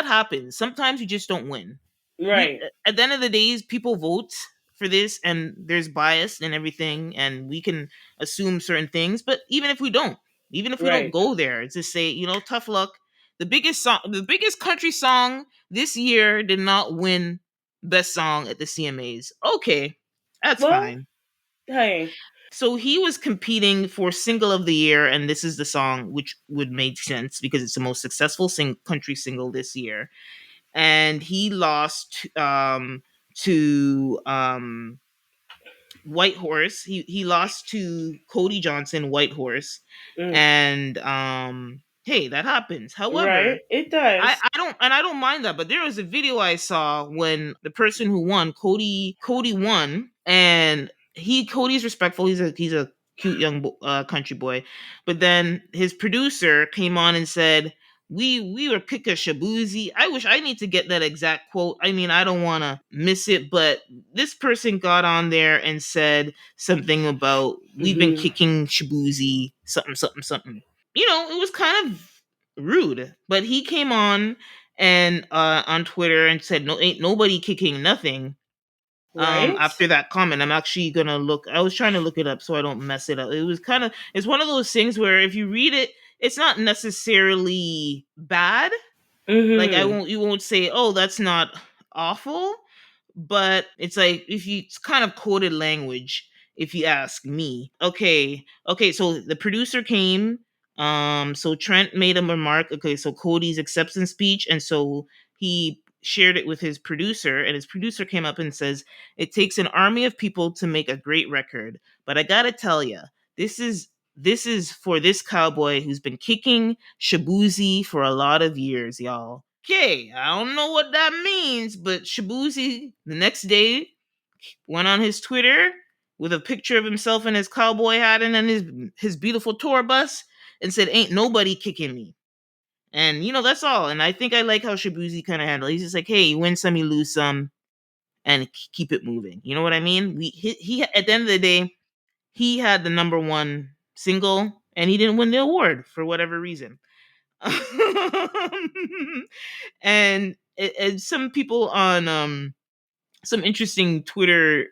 [SPEAKER 1] happens sometimes. You just don't win. We
[SPEAKER 2] Right.
[SPEAKER 1] At the end of the days, people vote for this, and there's bias and everything, and we can assume certain things. But even if we don't
[SPEAKER 2] Right.
[SPEAKER 1] go there, it's just say, tough luck. The biggest country song this year did not win best song at the CMAs. Okay, that's
[SPEAKER 2] Well,
[SPEAKER 1] fine.
[SPEAKER 2] hey.
[SPEAKER 1] So he was competing for single of the year, and this is the song, which would make sense because it's the most successful country single this year. And he lost to White Horse. He lost to Cody Johnson, White Horse,
[SPEAKER 2] Mm.
[SPEAKER 1] and hey, that happens.
[SPEAKER 2] Right.
[SPEAKER 1] However,
[SPEAKER 2] It does.
[SPEAKER 1] I don't mind that, but there was a video I saw when the person who won, Cody won, and Cody's respectful. He's a cute young country boy, but then his producer came on and said, we were pick a Shabuzi. I wish I need to get that exact quote. I mean, I don't want to miss it, but this person got on there and said something about we've been
[SPEAKER 2] Mhm.
[SPEAKER 1] kicking Shabuzi, something, something, something. It was kind of rude. But he came on and on Twitter and said, "No, ain't nobody kicking nothing."
[SPEAKER 2] Right?
[SPEAKER 1] After that comment, I'm actually gonna look. I was trying to look it up so I don't mess it up. It's one of those things where if you read it, it's not necessarily bad. Like
[SPEAKER 2] Mhm.
[SPEAKER 1] you won't say, "Oh, that's not awful," but it's like if you it's kind of coded language. if you ask me. Okay, so the producer came. So Trent made a remark. Okay, so Cody's acceptance speech, and so he shared it with his producer, and his producer came up and says, "It takes an army of people to make a great record, but I gotta tell you, this is this is for this cowboy who's been kicking Shabuzi for a lot of years, y'all." Okay, I don't know what that means, but Shabuzi the next day went on his Twitter with a picture of himself in his cowboy hat and then his beautiful tour bus and said, "Ain't nobody kicking me." And that's all. And I think I like how Shabuzi kind of handled it. He's just like, "Hey, you win some, you lose some, and keep it moving." You know what I mean? He at the end of the day, he had the number one single, and he didn't win the award for whatever reason. And some people on some interesting Twitter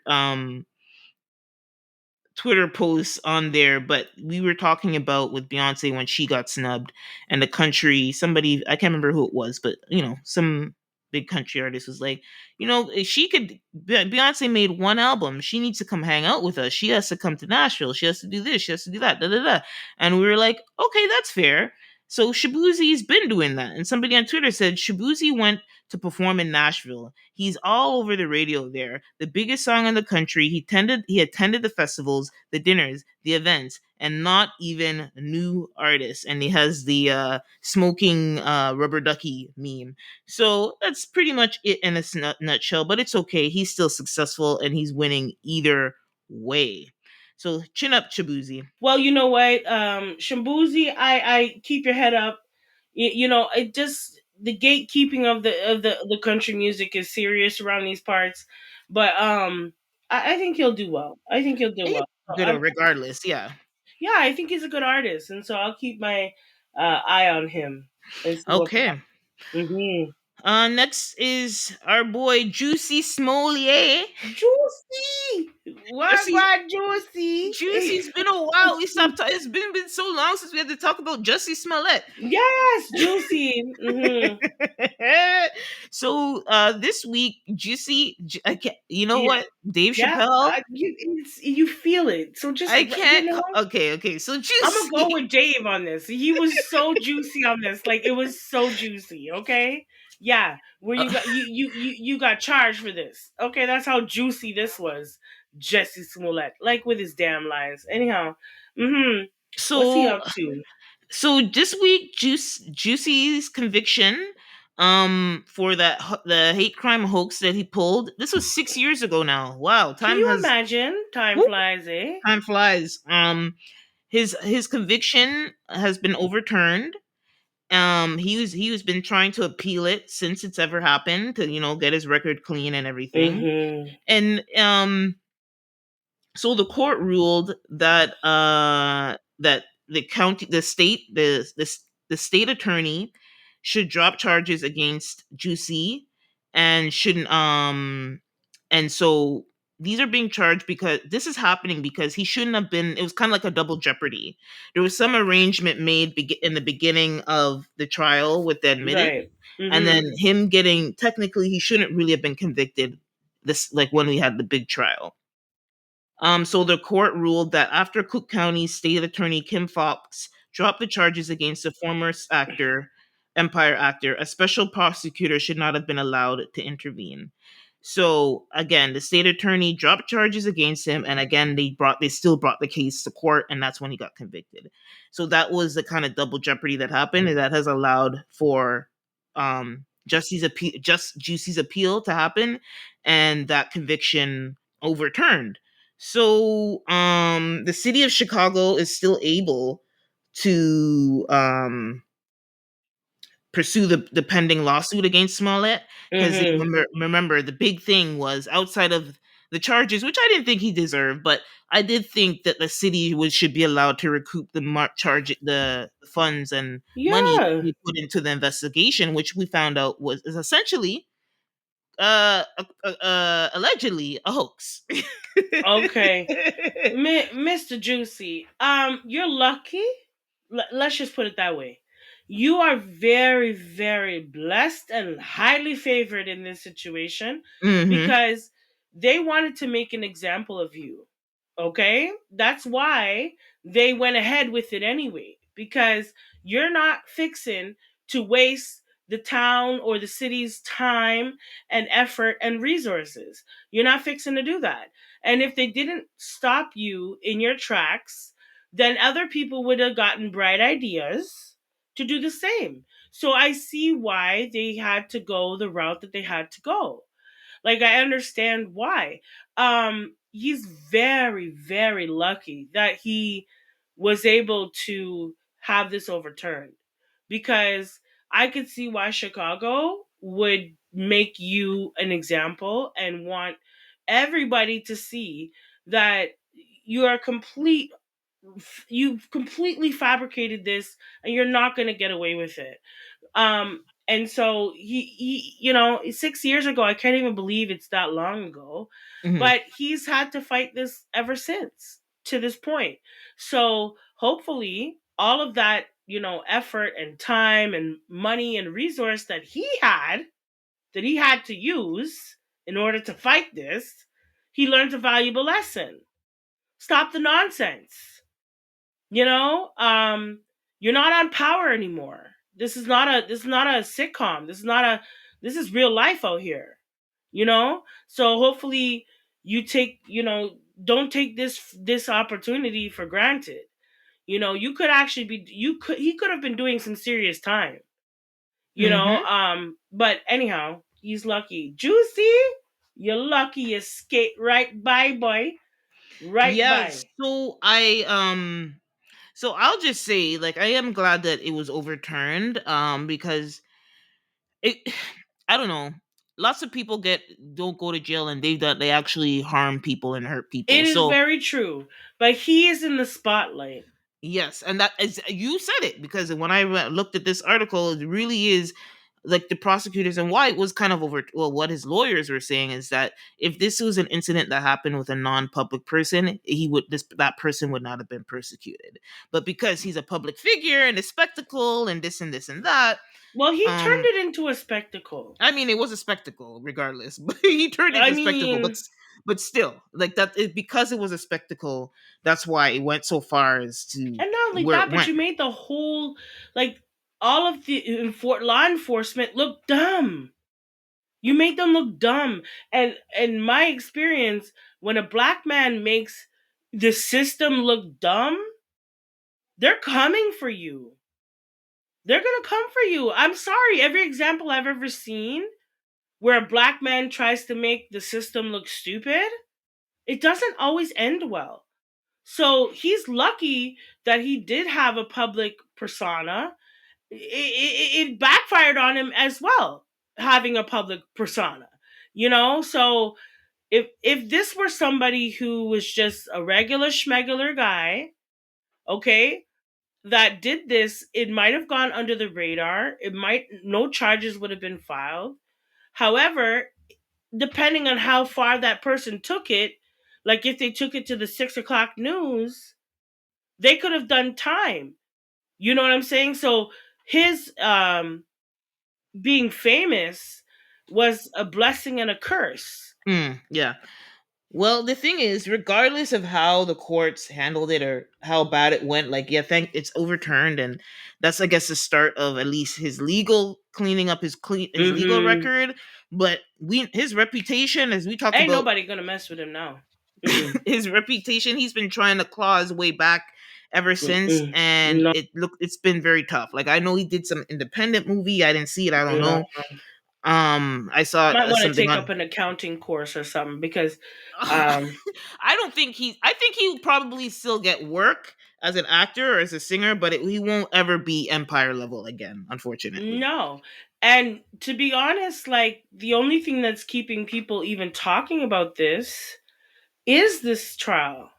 [SPEAKER 1] posts on there, but we were talking about with Beyonce when she got snubbed and the country, somebody, I can't remember who it was, but some big country artist was like, if she could, Beyonce made one album. She needs to come hang out with us. She has to come to Nashville. She has to do this. She has to do that. Da, da, da. And we were like, okay, that's fair. So Shabuzi's been doing that. And somebody on Twitter said Shabuzi went to perform in Nashville. He's all over the radio there. The biggest song in the country. He attended the festivals, the dinners, the events, and not even new artists. And he has the smoking rubber ducky meme. So that's pretty much it in a nutshell. But it's okay. He's still successful and he's winning either way. So chin up, Shabuzi.
[SPEAKER 2] Well, you know what, Shambuzi, I keep your head up. It just the gatekeeping of the country music is serious around these parts, but I think he'll do well. I think he'll do
[SPEAKER 1] And
[SPEAKER 2] well. So
[SPEAKER 1] good regardless, yeah.
[SPEAKER 2] yeah, I think he's a good artist, and so I'll keep my eye on him and see what.
[SPEAKER 1] Okay.
[SPEAKER 2] Mm-hmm.
[SPEAKER 1] Next is our boy Juicy Smollett.
[SPEAKER 2] Juicy, what
[SPEAKER 1] Juicy,
[SPEAKER 2] about Juicy?
[SPEAKER 1] Juicy's been a while. It's been so long since we had to talk about Jussie Smollett.
[SPEAKER 2] Yes, Juicy. Mm-hmm.
[SPEAKER 1] So this week, I can't, you know
[SPEAKER 2] Yeah,
[SPEAKER 1] what? Dave
[SPEAKER 2] yeah.
[SPEAKER 1] Chappelle.
[SPEAKER 2] You feel it. So just
[SPEAKER 1] I can't. Okay. So
[SPEAKER 2] I'm gonna go
[SPEAKER 1] Juicy.
[SPEAKER 2] with Dave on this. He was so juicy on this. Like it was so juicy. Okay. Yeah. Where
[SPEAKER 1] Uh,
[SPEAKER 2] you got charged for this. Okay. That's how juicy this was. Jussie Smollett, like with his damn lies. Anyhow. Mm-hmm. What's he
[SPEAKER 1] so
[SPEAKER 2] up to?
[SPEAKER 1] so this week, Juicy's conviction for the hate crime hoax that he pulled. This was 6 years ago now. Wow,
[SPEAKER 2] Can you imagine? Time
[SPEAKER 1] whoop,
[SPEAKER 2] flies, eh?
[SPEAKER 1] time flies. His conviction has been overturned. He was been trying to appeal it since it's ever happened to get his record clean and everything.
[SPEAKER 2] Mm-hmm.
[SPEAKER 1] And so the court ruled that the county the state the state attorney should drop charges against Juicy and shouldn't and so these are being charged because this is happening because he shouldn't have been. It was kind of like a double jeopardy. There was some arrangement made in the beginning of the trial with the admitted,
[SPEAKER 2] Right.
[SPEAKER 1] and
[SPEAKER 2] Mm-hmm.
[SPEAKER 1] then him getting, technically he shouldn't really have been convicted this, like, when we had the big trial. So the court ruled that after Cook County State Attorney Kim Fox dropped the charges against the former Empire actor, a special prosecutor should not have been allowed to intervene. So again, the state attorney dropped charges against him, and again they still brought the case to court, and that's when he got convicted. So that was the kind of double jeopardy that happened, and that has allowed for Juicy's appeal to happen, and that conviction overturned. So the city of Chicago is still able to pursue the pending lawsuit against Smollett, because
[SPEAKER 2] Mm-hmm.
[SPEAKER 1] remember the big thing was, outside of the charges, which I didn't think he deserved, but I did think that the city should be allowed to recoup the funds and money
[SPEAKER 2] Yeah.
[SPEAKER 1] we put into the investigation, which we found out is essentially allegedly a hoax.
[SPEAKER 2] Okay. Mr. Juicy, you're lucky. Let's just put it that way. You are very, very blessed and highly favored in this situation
[SPEAKER 1] Hmm.
[SPEAKER 2] because they wanted to make an example of you. Okay? That's why they went ahead with it anyway, because you're not fixing to waste the town or the city's time and effort and resources. You're not fixing to do that. And if they didn't stop you in your tracks, then other people would have gotten bright ideas to do the same. So I see why they had to go the route that they had to go. Like, I understand why. He's very, very lucky that he was able to have this overturned, because I could see why Chicago would make you an example and want everybody to see that you are complete you've completely fabricated this and you're not going to get away with it. And so he, 6 years ago, I can't even believe it's that long ago,
[SPEAKER 1] Hmm.
[SPEAKER 2] but he's had to fight this ever since to this point. So hopefully all of that, effort and time and money and resource that he had to use in order to fight this, he learned a valuable lesson. Stop the nonsense. You know, you're not on Power anymore. This is not a sitcom. This is real life out here. So hopefully you take you know don't take this opportunity for granted. You could actually be you could he could have been doing some serious time.
[SPEAKER 1] Hmm.
[SPEAKER 2] But anyhow, he's lucky. Juicy, you're lucky. You skate right by, boy, right
[SPEAKER 1] Yes.
[SPEAKER 2] by.
[SPEAKER 1] So I'll just say, like, I am glad that it was overturned, because it I don't know. Lots of people don't go to jail, and they actually harm people and hurt
[SPEAKER 2] It
[SPEAKER 1] people.
[SPEAKER 2] is
[SPEAKER 1] So
[SPEAKER 2] very true, but he is in the spotlight.
[SPEAKER 1] yes, and that is, you said it, because when I looked at this article, it really is like the prosecutors, and why it was kind of over. Well, what his lawyers were saying is that if this was an incident that happened with a non-public person, that person would not have been persecuted. But because he's a public figure and a spectacle and this and that,
[SPEAKER 2] Well, he turned
[SPEAKER 1] um,
[SPEAKER 2] it into a spectacle.
[SPEAKER 1] I mean, it was a spectacle, regardless. But he turned it
[SPEAKER 2] I
[SPEAKER 1] into a spectacle.
[SPEAKER 2] mean,
[SPEAKER 1] But still, like because it was a spectacle. That's why it went so far as to
[SPEAKER 2] and not only
[SPEAKER 1] where
[SPEAKER 2] that,
[SPEAKER 1] it
[SPEAKER 2] but
[SPEAKER 1] went.
[SPEAKER 2] you made the whole, like, all of the law enforcement look dumb. You made them look dumb. And in my experience, when a black man makes the system look dumb, they're coming for you. They're gonna come for you. I'm sorry. Every example I've ever seen where a black man tries to make the system look stupid, it doesn't always end well. So he's lucky that he did have a public persona. It backfired on him as well, having a public persona. So if this were somebody who was just a regular schmegular guy, okay, that did this, it might have gone under the radar. It might No charges would have been filed. However, depending on how far that person took it, like if they took it to the 6 o'clock news, they could have done time. You know what I'm saying? So his being famous was a blessing and a curse.
[SPEAKER 1] Yeah. Well, the thing is, regardless of how the courts handled it or how bad it went, like, yeah, thank it's overturned, and that's, I guess, the start of at least his legal cleaning up his legal
[SPEAKER 2] Mm-hmm.
[SPEAKER 1] record. But his reputation, as we talked
[SPEAKER 2] Ain't
[SPEAKER 1] about,
[SPEAKER 2] nobody gonna mess with him now. Mm-mm.
[SPEAKER 1] his reputation, he's been trying to claw his way back ever since,
[SPEAKER 2] Mm-mm.
[SPEAKER 1] and
[SPEAKER 2] No,
[SPEAKER 1] it's been very tough. Like, I know he did some independent movie. I didn't see it. I don't
[SPEAKER 2] no.
[SPEAKER 1] know. I saw
[SPEAKER 2] Might want to
[SPEAKER 1] something
[SPEAKER 2] take
[SPEAKER 1] on.
[SPEAKER 2] up an accounting course or something, because um
[SPEAKER 1] I don't think I think he'll probably still get work as an actor or as a singer, but he won't ever be Empire level again, unfortunately.
[SPEAKER 2] no. And to be honest, like, the only thing that's keeping people even talking about this trial,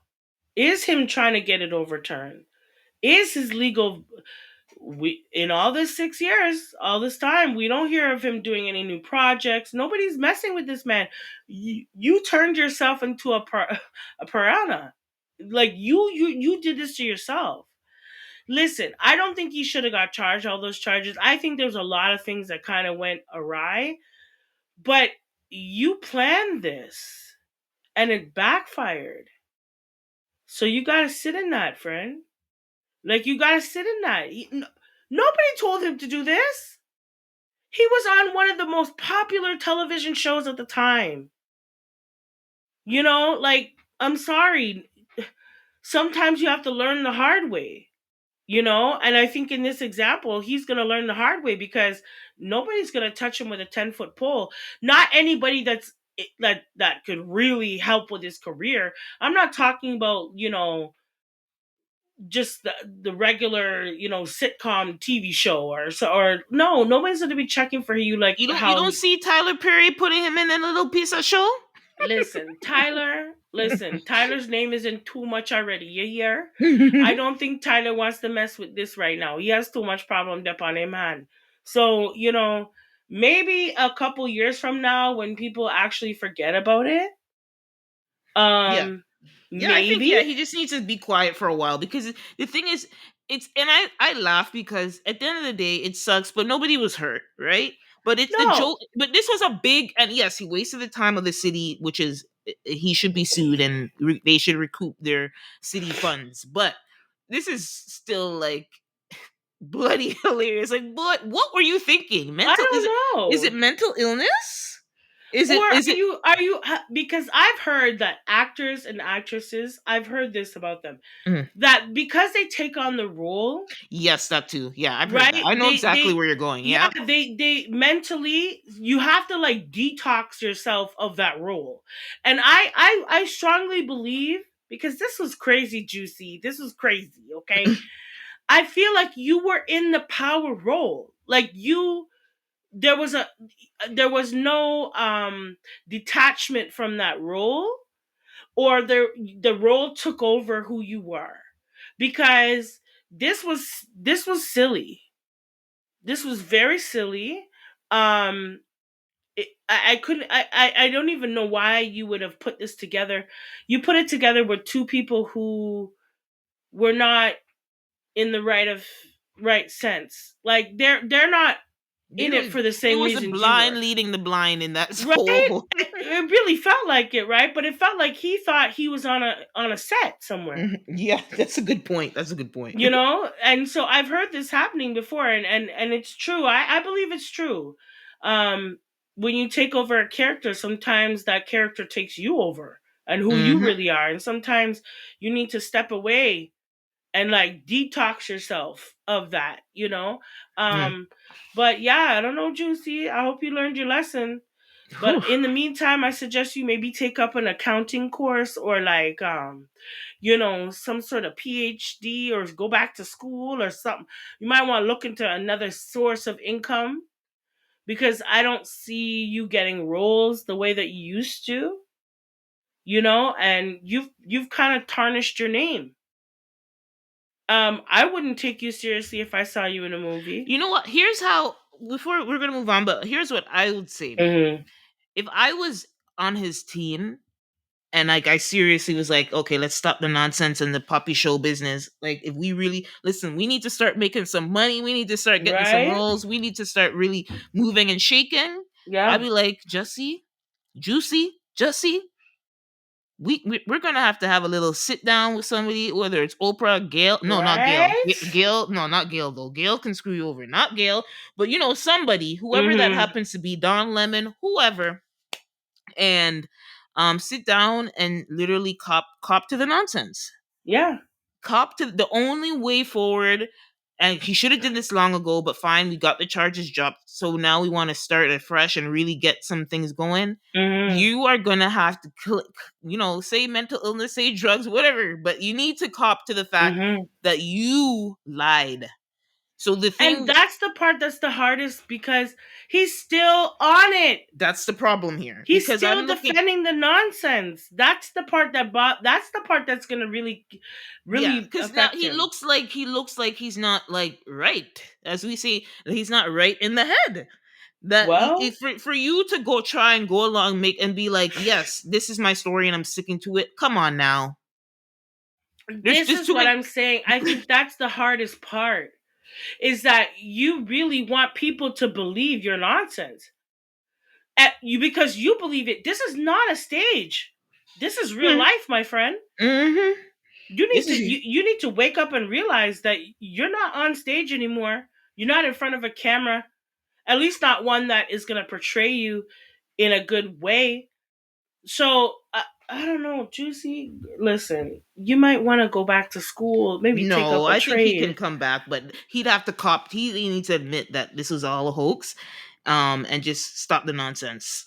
[SPEAKER 2] is him trying to get it overturned, is his legal. We In all this 6 years, all this time, we don't hear of him doing any new projects. Nobody's messing with this man. You turned yourself into a piranha. Like, you did this to yourself. Listen, I don't think he should have got charged all those charges. I think there's a lot of things that kind of went awry, but you planned this and it backfired. So you gotta sit in that, friend. Like you gotta sit in that. Nobody told him to do this. He was on one of the most popular television shows at the time. Like, I'm sorry. Sometimes you have to learn the hard way. And I think in this example, he's going to learn the hard way because nobody's going to touch him with a 10-foot pole. Not anybody that could really help with his career. I'm not talking about, just the regular, sitcom TV show or no, nobody's going to be checking for you like
[SPEAKER 1] You
[SPEAKER 2] how.
[SPEAKER 1] don't see Tyler Perry putting him in a little piece of show?
[SPEAKER 2] Listen, Tyler. Listen, Tyler's name is in too much already. You hear? I don't think Tyler wants to mess with this right now. He has too much problem up on him hand. So maybe a couple years from now, when people actually forget about it,
[SPEAKER 1] Yeah.
[SPEAKER 2] um,
[SPEAKER 1] Yeah, I think
[SPEAKER 2] maybe.
[SPEAKER 1] he just needs to be quiet for a while because the thing is it's and I laugh because at the end of the day it sucks, but nobody was hurt, right? But it's the
[SPEAKER 2] No,
[SPEAKER 1] joke. But this was a big, and yes, he wasted the time of the city, which is he should be sued and they should recoup their city funds. But this is still like bloody hilarious. Like, what were you thinking?
[SPEAKER 2] I
[SPEAKER 1] Mental
[SPEAKER 2] don't
[SPEAKER 1] is it
[SPEAKER 2] know.
[SPEAKER 1] mental illness?
[SPEAKER 2] Or
[SPEAKER 1] Is
[SPEAKER 2] are
[SPEAKER 1] it
[SPEAKER 2] you because I've heard that actors and actresses, I've heard this about them,
[SPEAKER 1] Mhm.
[SPEAKER 2] that because they take on the role,
[SPEAKER 1] Yes, that too. Yeah, I've heard that.
[SPEAKER 2] right?
[SPEAKER 1] I know exactly
[SPEAKER 2] They
[SPEAKER 1] where you're going.
[SPEAKER 2] Yeah,
[SPEAKER 1] Yeah.
[SPEAKER 2] they mentally, you have to like detox yourself of that role. And I strongly believe, because this was crazy, Juicy. This was crazy, okay? I feel like you were in the power role. Like you there was a there was no detachment from that role, or the role took over who you were, because this was silly. This was very silly. I couldn't. I don't even know why you would have put this together. You put it together with two people who were not in the right sense. Like they're not
[SPEAKER 1] They
[SPEAKER 2] in it
[SPEAKER 1] don't
[SPEAKER 2] for the
[SPEAKER 1] it
[SPEAKER 2] same
[SPEAKER 1] was a
[SPEAKER 2] reasons you
[SPEAKER 1] blind
[SPEAKER 2] were.
[SPEAKER 1] leading the blind in that
[SPEAKER 2] Right?
[SPEAKER 1] whole
[SPEAKER 2] It really felt like it, right? But it felt like he thought he was on a set somewhere.
[SPEAKER 1] Yeah, that's a good point. That's a good point.
[SPEAKER 2] And so I've heard this happening before, and it's true. I believe it's true. um when you take over a character, sometimes that character takes you over and who you
[SPEAKER 1] Hmm.
[SPEAKER 2] really are, and sometimes you need to step away and like detox yourself of that. um but yeah, I don't know, Juicy, I hope you learned your lesson. But in the meantime, I suggest you maybe take up an accounting course, or like some sort of PhD, or go back to school or something. You might want to look into another source of income, because I don't see you getting roles the way that you used to, and you've kind of tarnished your name. I wouldn't take you seriously if I saw you in a movie.
[SPEAKER 1] You know what? Here's how, before we're gonna move on, but here's what I would say, man.
[SPEAKER 2] Hmm.
[SPEAKER 1] If I was on his team and like I seriously was like, okay, let's stop the nonsense and the puppy show business. Like, if we really listen, we need to start making some money. We need to start getting some
[SPEAKER 2] Right?
[SPEAKER 1] roles. We need to start really moving and shaking. I'd
[SPEAKER 2] Yeah.
[SPEAKER 1] be like, Jussie, Juicy, Jussie, we're gonna have to have a little sit down with somebody, whether it's Oprah, Gail, no, not Gail,
[SPEAKER 2] Right?
[SPEAKER 1] Gail, no, not Gail though. Gail can screw you over, not Gail, but somebody, whoever that
[SPEAKER 2] Hmm.
[SPEAKER 1] happens to be, Don Lemon, whoever, and sit down and literally cop to the nonsense,
[SPEAKER 2] Yeah.
[SPEAKER 1] cop to the only way forward. And he should have did this long ago, but fine, we got the charges dropped, so now we want to start afresh and really get some things going.
[SPEAKER 2] Hmm.
[SPEAKER 1] You are gonna have to click, say mental illness, say drugs, whatever, but you need to cop to the fact
[SPEAKER 2] Hmm.
[SPEAKER 1] that you lied. So the
[SPEAKER 2] And
[SPEAKER 1] thing,
[SPEAKER 2] that's the part that's the hardest, because he's still on it.
[SPEAKER 1] that's the problem here,
[SPEAKER 2] He's
[SPEAKER 1] because I'm
[SPEAKER 2] still
[SPEAKER 1] looking.
[SPEAKER 2] defending the nonsense. That's the part that's the part that's going to really
[SPEAKER 1] Yeah,
[SPEAKER 2] really
[SPEAKER 1] because now
[SPEAKER 2] affect him.
[SPEAKER 1] he looks like he's not like right, as we say, that he's not right in the head. That
[SPEAKER 2] Well,
[SPEAKER 1] if for you to go try and go along, make and be like, yes, this is my story and I'm sticking to it. Come on now, there's
[SPEAKER 2] this
[SPEAKER 1] just
[SPEAKER 2] is
[SPEAKER 1] too
[SPEAKER 2] what
[SPEAKER 1] many.
[SPEAKER 2] I'm saying. I think that's the hardest part, is that you really want people to believe your nonsense. At you, because you believe it. This is not a stage. This is real life, my friend.
[SPEAKER 1] Mm-hmm. This is
[SPEAKER 2] You need to wake up and realize that you're not on stage anymore. You're not in front of a camera. At least not one that is going to portray you in a good way. So I don't know, Juicy. Listen, you might want to go back to school, maybe take
[SPEAKER 1] no.
[SPEAKER 2] up a
[SPEAKER 1] I think he can
[SPEAKER 2] trade.
[SPEAKER 1] come back, but he'd have to cop. He needs to admit that this was all a hoax, and just stop the nonsense.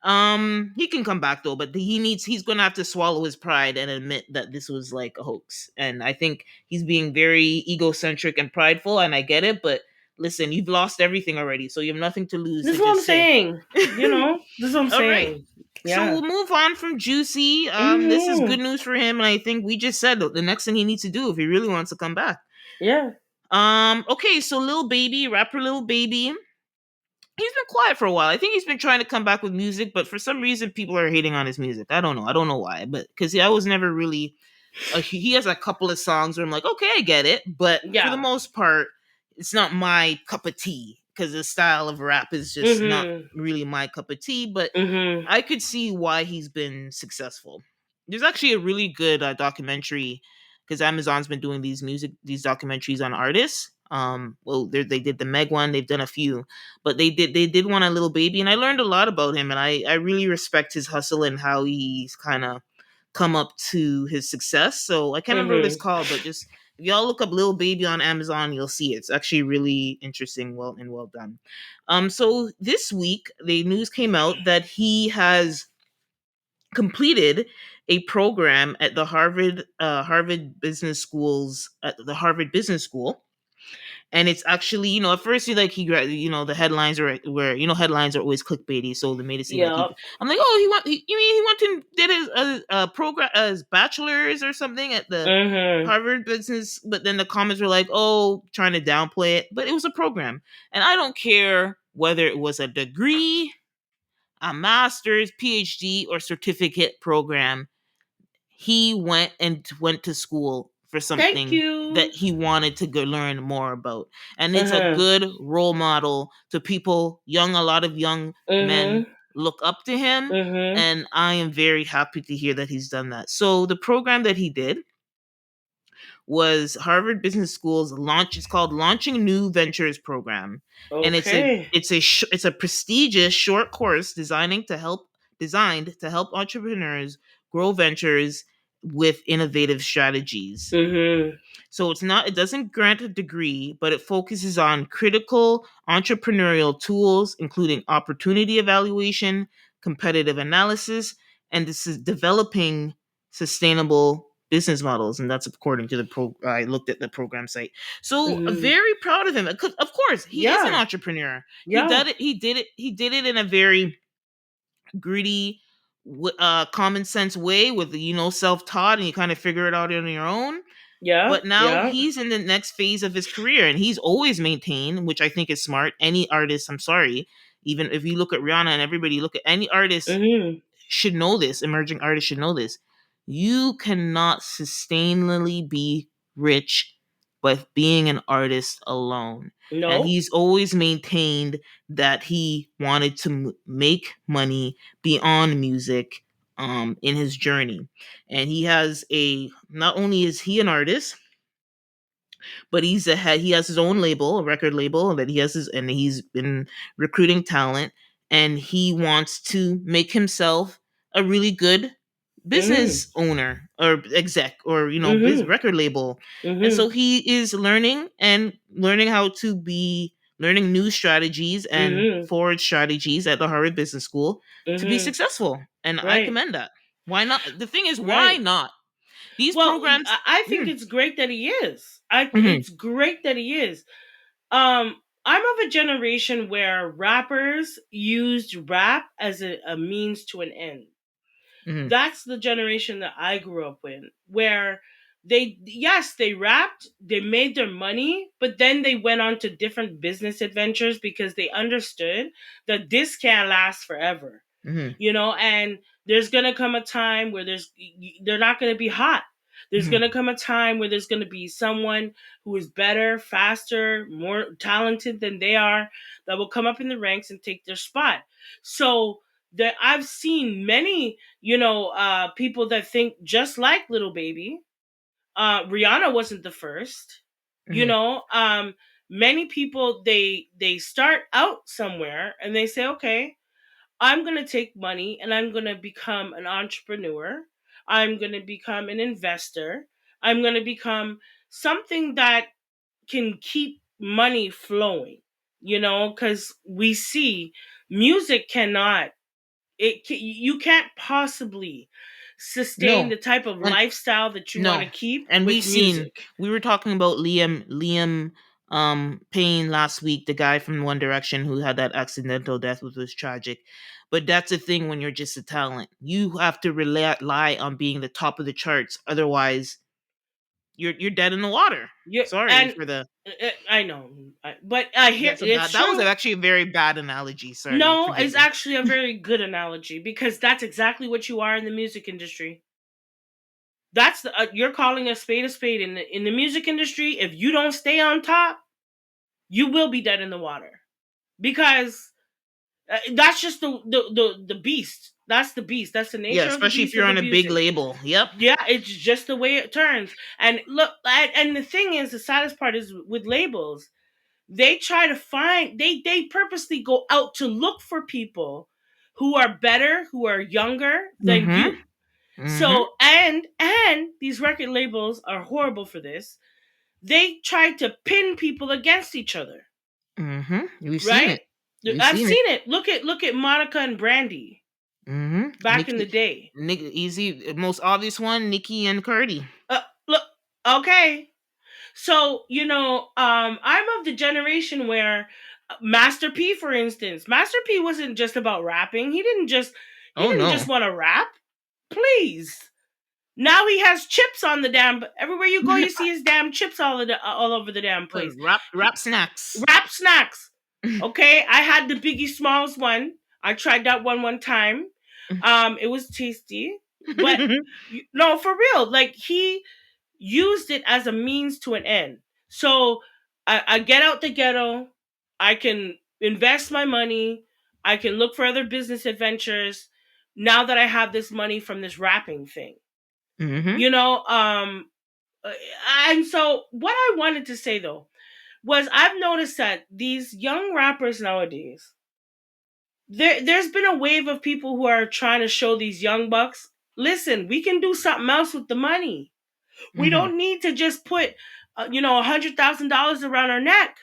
[SPEAKER 1] He can come back though, but he's gonna have to swallow his pride and admit that this was like a hoax. And I think he's being very egocentric and prideful, and I get it, but listen, you've lost everything already, so you have nothing to lose
[SPEAKER 2] This
[SPEAKER 1] to
[SPEAKER 2] is what I'm
[SPEAKER 1] just say.
[SPEAKER 2] saying. This is what I'm
[SPEAKER 1] All right.
[SPEAKER 2] saying.
[SPEAKER 1] So
[SPEAKER 2] Yeah.
[SPEAKER 1] we'll move on from Juicy. This is
[SPEAKER 2] Hmm.
[SPEAKER 1] good news for him, and I think we just said the next thing he needs to do if he really wants to come back.
[SPEAKER 2] Yeah.
[SPEAKER 1] Okay, so Lil Baby, rapper Lil Baby, he's been quiet for a while. I think he's been trying to come back with music, but for some reason people are hating on his music. I don't know. I don't know why, but because I was never really. He has a couple of songs where I'm like, okay, I get it, but for the
[SPEAKER 2] Yeah.
[SPEAKER 1] most part, it's not my cup of tea because the style of rap is just not
[SPEAKER 2] Mhm.
[SPEAKER 1] really my cup of tea. But
[SPEAKER 2] Mhm.
[SPEAKER 1] I could see why he's been successful. There's actually a really good documentary because Amazon's been doing these documentaries on artists. Well, they did the Meg one, they've done a few, but they did one on Little Baby, and I learned a lot about him, and I really respect his hustle and how he's kind of come up to his success. So I can't remember what it's
[SPEAKER 2] Mhm.
[SPEAKER 1] called, but just if y'all look up Lil Baby on Amazon, you'll see it. It's actually really interesting, well done. So this week the news came out that he has completed a program at the Harvard Business Schools at the Harvard Business School, and it's actually, at first you like the headlines are where headlines are always clickbaity, so they made it seem like
[SPEAKER 2] Yep.
[SPEAKER 1] I'm like, oh, you mean he went and did his program his bachelor's or something at the
[SPEAKER 2] Mhm.
[SPEAKER 1] Harvard Business, but then the comments were like, oh, trying to downplay it, but it was a program, and I don't care whether it was a degree, a master's, PhD, or certificate program. He went to school for
[SPEAKER 2] Thank
[SPEAKER 1] something that
[SPEAKER 2] you.
[SPEAKER 1] he wanted to go learn more about, and it's a
[SPEAKER 2] Mhm.
[SPEAKER 1] good role model to people. A lot of young men
[SPEAKER 2] Mhm.
[SPEAKER 1] look up to him,
[SPEAKER 2] Mhm.
[SPEAKER 1] and I am very happy to hear that he's done that. So the program that he did was Harvard Business School's launch. It's called Launching New Ventures program, and
[SPEAKER 2] Okay.
[SPEAKER 1] it's a prestigious short course designed to help entrepreneurs grow ventures with innovative strategies.
[SPEAKER 2] Mhm.
[SPEAKER 1] So it doesn't grant a degree, but it focuses on critical entrepreneurial tools, including opportunity evaluation, competitive analysis, and this is developing sustainable business models. And that's according to I looked at the program site. So
[SPEAKER 2] Mhm.
[SPEAKER 1] very proud of him. Of course, he is an
[SPEAKER 2] Yeah.
[SPEAKER 1] entrepreneur.
[SPEAKER 2] Yeah.
[SPEAKER 1] He did it in a very gritty, common sense way with self-taught, and you kind of figure it out on your own.
[SPEAKER 2] Yeah.
[SPEAKER 1] But now
[SPEAKER 2] Yeah.
[SPEAKER 1] he's in the next phase of his career, and he's always maintained, which I think is smart. Any artist, I'm sorry, even if you look at Rihanna and everybody, look at any artist,
[SPEAKER 2] Mhm.
[SPEAKER 1] should know this. Emerging artists should know this. You cannot sustainably be rich by being an artist alone. And
[SPEAKER 2] No.
[SPEAKER 1] he's always maintained that he wanted to make money beyond music in his journey. And he has not only is he an artist, but he has his own label, a record label that and he's been recruiting talent, and he wants to make himself a really good
[SPEAKER 2] Mhm.
[SPEAKER 1] business owner or exec or
[SPEAKER 2] Mhm.
[SPEAKER 1] record label. And so
[SPEAKER 2] Mhm.
[SPEAKER 1] he is learning how to be learning new strategies and
[SPEAKER 2] Mhm.
[SPEAKER 1] forward strategies at the Harvard Business School to be
[SPEAKER 2] Mhm.
[SPEAKER 1] successful, and I
[SPEAKER 2] Right.
[SPEAKER 1] commend that. Why not? The thing is, why
[SPEAKER 2] Right.
[SPEAKER 1] not? These
[SPEAKER 2] Well,
[SPEAKER 1] programs.
[SPEAKER 2] I think it's great that he is.
[SPEAKER 1] Mhm,
[SPEAKER 2] It's great that he is. I'm of a generation where rappers used rap as a means to an end.
[SPEAKER 1] mhm,
[SPEAKER 2] That's the generation that I grew up in, where they rapped, they made their money, but then they went on to different business adventures because they understood that this can't last forever.
[SPEAKER 1] mhm.
[SPEAKER 2] And there's gonna come a time where they're not gonna be hot. There's
[SPEAKER 1] Mhm.
[SPEAKER 2] gonna come a time where there's gonna be someone who is better, faster, more talented than they are, that will come up in the ranks and take their spot. So that I've seen many, people that think just like Little Baby, Rihanna wasn't the first. You
[SPEAKER 1] Mhm.
[SPEAKER 2] know, many people, they start out somewhere and they say, okay, I'm going to take money and I'm going to become an entrepreneur. I'm going to become an investor. I'm going to become something that can keep money flowing, because we see music cannot, you can't possibly sustain
[SPEAKER 1] No.
[SPEAKER 2] the type of
[SPEAKER 1] And
[SPEAKER 2] lifestyle that you want
[SPEAKER 1] no.
[SPEAKER 2] to keep
[SPEAKER 1] And
[SPEAKER 2] with music.
[SPEAKER 1] we were talking about Liam Payne last week, the guy from One Direction who had that accidental death, which was tragic. But that's the thing when you're just a talent. You have to rely on being the top of the charts. Otherwise, you're dead in the water.
[SPEAKER 2] Yeah,
[SPEAKER 1] Sorry
[SPEAKER 2] and
[SPEAKER 1] for the
[SPEAKER 2] I know, but I hear
[SPEAKER 1] that's a
[SPEAKER 2] it's
[SPEAKER 1] bad that was
[SPEAKER 2] true.
[SPEAKER 1] actually a very bad analogy. Sorry,
[SPEAKER 2] No,
[SPEAKER 1] forgive
[SPEAKER 2] it's
[SPEAKER 1] me.
[SPEAKER 2] actually a very good analogy because that's exactly what you are in the music industry. That's you're calling a spade in the music industry. If you don't stay on top, you will be dead in the water because that's just the beast. That's the beast. That's the
[SPEAKER 1] Yeah,
[SPEAKER 2] nature of the
[SPEAKER 1] especially if
[SPEAKER 2] beast
[SPEAKER 1] you're
[SPEAKER 2] of the
[SPEAKER 1] on a big
[SPEAKER 2] music.
[SPEAKER 1] label. Yep.
[SPEAKER 2] Yeah, it's just the way it turns. And look, and the thing is, the saddest part is with labels, they try to find, they purposely go out to look for people who are better, who are younger than
[SPEAKER 1] Mm-hmm.
[SPEAKER 2] you.
[SPEAKER 1] Mm-hmm.
[SPEAKER 2] So and these record labels are horrible for this. They try to pin people against each other,
[SPEAKER 1] Mm-hmm. We've seen
[SPEAKER 2] right?
[SPEAKER 1] it. We've
[SPEAKER 2] I've
[SPEAKER 1] seen it.
[SPEAKER 2] seen it. Look at Monica and Brandy
[SPEAKER 1] Mm-hmm.
[SPEAKER 2] back in the day.
[SPEAKER 1] Easy, most obvious one, Nikki and Cardi.
[SPEAKER 2] Look, okay. So, I'm of the generation where Master P, for instance, Master P wasn't just about rapping. He
[SPEAKER 1] Oh
[SPEAKER 2] didn't
[SPEAKER 1] no.
[SPEAKER 2] just want to rap. Please. Now he has chips on the damn. Everywhere you go, you see his damn chips all over the damn place.
[SPEAKER 1] Rap snacks.
[SPEAKER 2] Rap snacks. Okay, I had the Biggie Smalls one. I tried that one time. It was tasty, but no, for real. Like, he used it as a means to an end. So I get out the ghetto. I can invest my money. I can look for other business adventures. Now that I have this money from this rapping thing,
[SPEAKER 1] Mm-hmm.
[SPEAKER 2] you know. Uh, and so what I wanted to say though was I've noticed that these young rappers nowadays, there's been a wave of people who are trying to show these young bucks, listen, we can do something else with the money. We
[SPEAKER 1] Mm-hmm.
[SPEAKER 2] don't need to just put, $100,000 around our neck.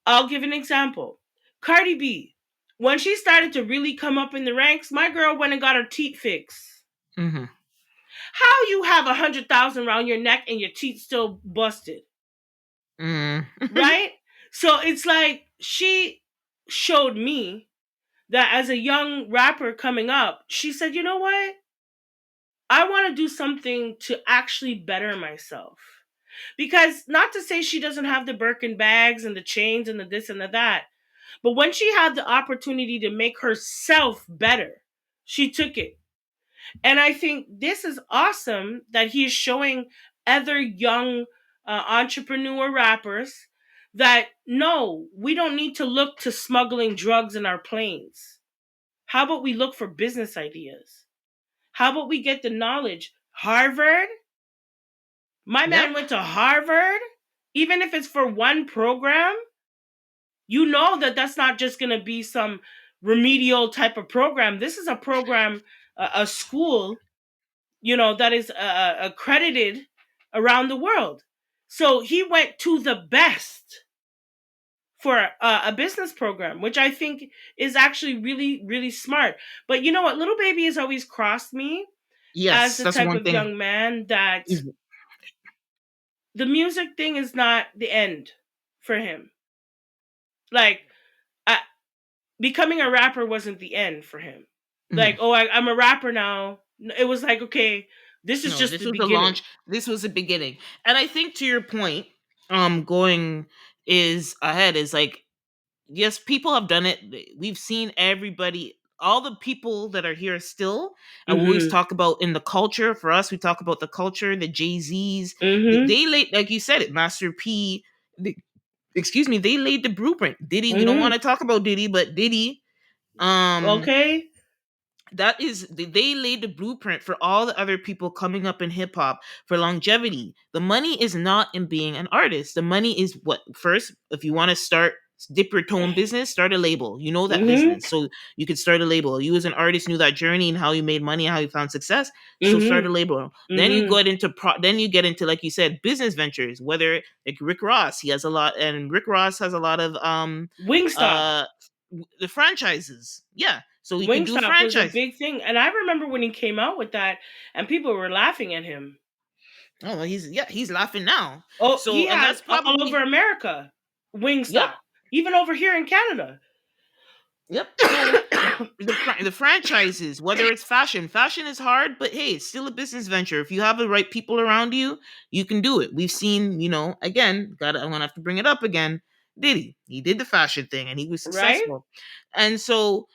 [SPEAKER 2] I'll give an example. Cardi B, when she started to really come up in the ranks, my girl went and got her teeth fixed.
[SPEAKER 1] Mm-hmm.
[SPEAKER 2] How you have 100,000 around your neck and your teeth still busted,
[SPEAKER 1] Mm-hmm.
[SPEAKER 2] right? So it's like she showed me that as a young rapper coming up, she said, you know what? I want to do something to actually better myself. Because not to say she doesn't have the Birkin bags and the chains and the this and the that, but when she had the opportunity to make herself better, she took it. And I think this is awesome that he's showing other young entrepreneur rappers that no, we don't need to look to smuggling drugs in our planes. How about we look for business ideas? How about we get the knowledge? Harvard? My
[SPEAKER 1] Yep.
[SPEAKER 2] man went to Harvard, even if it's for one program. You know that that's not just going to be some remedial type of program. This is a program, a school, that is accredited around the world. So he went to the best for a business program, which I think is actually really, really smart. But you know what? Little Baby has always crossed me as
[SPEAKER 1] Yes,
[SPEAKER 2] the
[SPEAKER 1] that's
[SPEAKER 2] type
[SPEAKER 1] one
[SPEAKER 2] of
[SPEAKER 1] thing.
[SPEAKER 2] young man that
[SPEAKER 1] He's-
[SPEAKER 2] the music thing is not the end for him. Like, I, becoming a rapper wasn't the end for him. Like,
[SPEAKER 1] mhm.
[SPEAKER 2] oh, I'm a rapper now. It was like, okay, this is
[SPEAKER 1] No,
[SPEAKER 2] just
[SPEAKER 1] this
[SPEAKER 2] the
[SPEAKER 1] was the
[SPEAKER 2] beginning.
[SPEAKER 1] launch. This was the beginning. And I think to your point, going is ahead is like, yes, people have done it. We've seen everybody, all the people that are here still. I always
[SPEAKER 2] Mm-hmm.
[SPEAKER 1] talk about in the culture. For us, we talk about the culture, the Jay-Z's.
[SPEAKER 2] Mm-hmm.
[SPEAKER 1] They laid, like you said it, Master P. Excuse me, they laid the blueprint. Diddy, we don't want
[SPEAKER 2] Mm-hmm.
[SPEAKER 1] to talk about Diddy, but Diddy, um,
[SPEAKER 2] Okay.
[SPEAKER 1] That is, they laid the blueprint for all the other people coming up in hip hop for longevity. The money is not in being an artist. The money is what, first, if you want to start dip your toe in business, start a label. You know that
[SPEAKER 2] Mhm.
[SPEAKER 1] business, so you could start a label. You as an artist knew that journey and how you made money and how you found success. So start a
[SPEAKER 2] Mhm.
[SPEAKER 1] label. Then you
[SPEAKER 2] Mhm.
[SPEAKER 1] get into then you get into, like you said, business ventures. Whether like Rick Ross, he has a lot, and Rick Ross has a lot of
[SPEAKER 2] Wingstop.
[SPEAKER 1] uh the franchises. Yeah, so he could do
[SPEAKER 2] Wingstop was a
[SPEAKER 1] franchise.
[SPEAKER 2] big thing, and I remember when he came out with that, and people were laughing at him.
[SPEAKER 1] Oh, well, he's laughing now.
[SPEAKER 2] Oh, he
[SPEAKER 1] So, and
[SPEAKER 2] has
[SPEAKER 1] that's
[SPEAKER 2] all over
[SPEAKER 1] probably,
[SPEAKER 2] America.
[SPEAKER 1] yep,
[SPEAKER 2] Wingstop, even over here in Canada.
[SPEAKER 1] yep. So the franchises, whether it's fashion is hard, but hey, it's still a business venture. If you have the right people around you, you can do it. We've seen, again, I'm gonna have to bring it up again. Diddy, he did the fashion thing and he was
[SPEAKER 2] Right?
[SPEAKER 1] successful. And so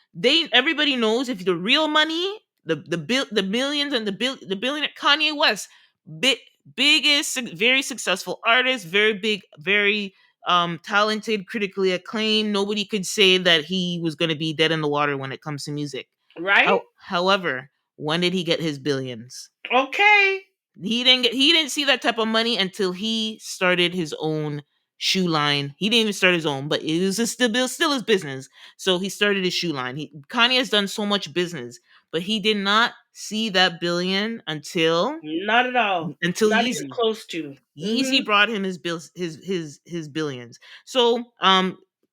[SPEAKER 1] everybody knows, if the real money, the millions and the billionaire Kanye West, big biggest very successful artist, very big, very talented, critically acclaimed. Nobody could say that he was going to be dead in the water when it comes to music.
[SPEAKER 2] Right?
[SPEAKER 1] However, when did he get his billions?
[SPEAKER 2] Okay.
[SPEAKER 1] He didn't see that type of money until he started his own shoe line. He didn't even start his own, but it was still his business. So he started his shoe line. Kanye has done so much business, but he did not see that billion
[SPEAKER 2] Not at all. Not even
[SPEAKER 1] Yeezy.
[SPEAKER 2] close to.
[SPEAKER 1] Yeezy
[SPEAKER 2] Mhm.
[SPEAKER 1] brought him his billions. So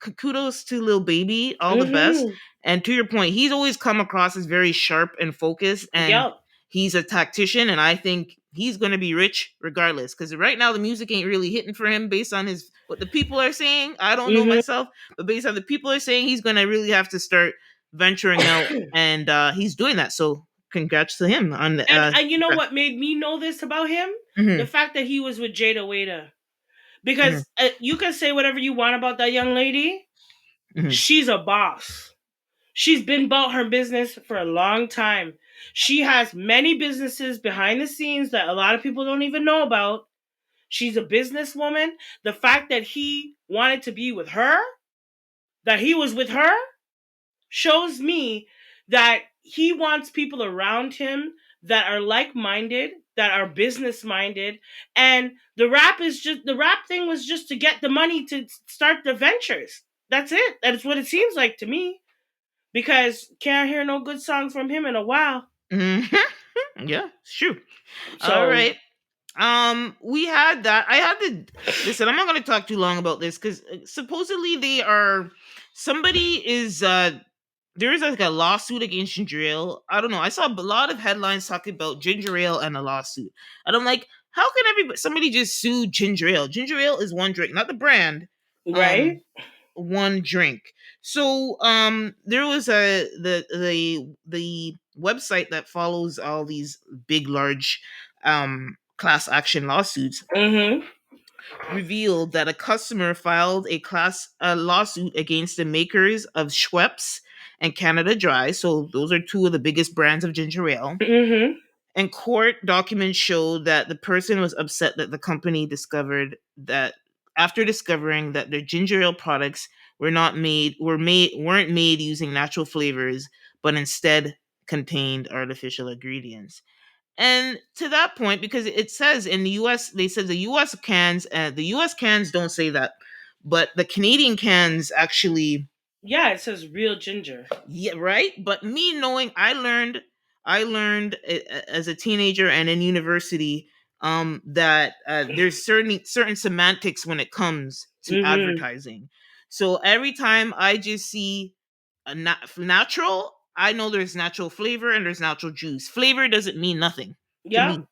[SPEAKER 1] kudos to Lil Baby, all the best.
[SPEAKER 2] Mhm.
[SPEAKER 1] And to your point, he's always come across as very sharp and focused, and
[SPEAKER 2] Yep.
[SPEAKER 1] he's a tactician. And I think he's going to be rich regardless. Because right now the music ain't really hitting for him based on his what the people are saying. I don't know
[SPEAKER 2] Mhm.
[SPEAKER 1] myself, but based on the people are saying, he's going to really have to start venturing out, and he's doing that. So congrats to him on
[SPEAKER 2] And you know what made me know this about him? The
[SPEAKER 1] mhm,
[SPEAKER 2] fact that he was with Jada Waiter.
[SPEAKER 1] mhm,
[SPEAKER 2] Because you can say whatever you want about that young lady.
[SPEAKER 1] mhm.
[SPEAKER 2] She's a boss. She's been about her business for a long time. She has many businesses behind the scenes that a lot of people don't even know about. She's a businesswoman. The fact that he wanted to be with her, that he was with her, shows me that he wants people around him that are like-minded, that are business-minded, and the rap thing was just to get the money to start the ventures. That's it. That's what it seems like to me. Because can't hear no good song from him in a while.
[SPEAKER 1] Mhm. Yeah, it's true. All
[SPEAKER 2] So
[SPEAKER 1] right. We had that. I had to listen. I'm not going to talk too long about this because supposedly they are. Somebody is. There is like a lawsuit against ginger ale. I don't know. I saw a lot of headlines talking about ginger ale and a lawsuit, and I'm like, how can somebody just sue ginger ale? Ginger ale is one drink, not the brand.
[SPEAKER 2] right?
[SPEAKER 1] Um, one drink. So there was the website that follows all these big large class action lawsuits
[SPEAKER 2] Mm-hmm.
[SPEAKER 1] revealed that a customer filed a lawsuit against the makers of Schweppes and Canada Dry. So those are two of the biggest brands of ginger ale.
[SPEAKER 2] Mm-hmm.
[SPEAKER 1] And court documents show that the person was upset that the company discovered that after discovering that their ginger ale products weren't made using natural flavors, but instead contained artificial ingredients. And to that point, because it says in the US, they said the US cans don't say that, but the Canadian cans actually.
[SPEAKER 2] Yeah, it says real ginger.
[SPEAKER 1] Yeah, right. But me knowing, I learned as a teenager and in university that there's certain semantics when it comes to
[SPEAKER 2] Mm-hmm.
[SPEAKER 1] advertising. So every time I just see natural, I know there's natural flavor and there's natural juice. Flavor doesn't mean nothing to
[SPEAKER 2] Yeah.
[SPEAKER 1] me.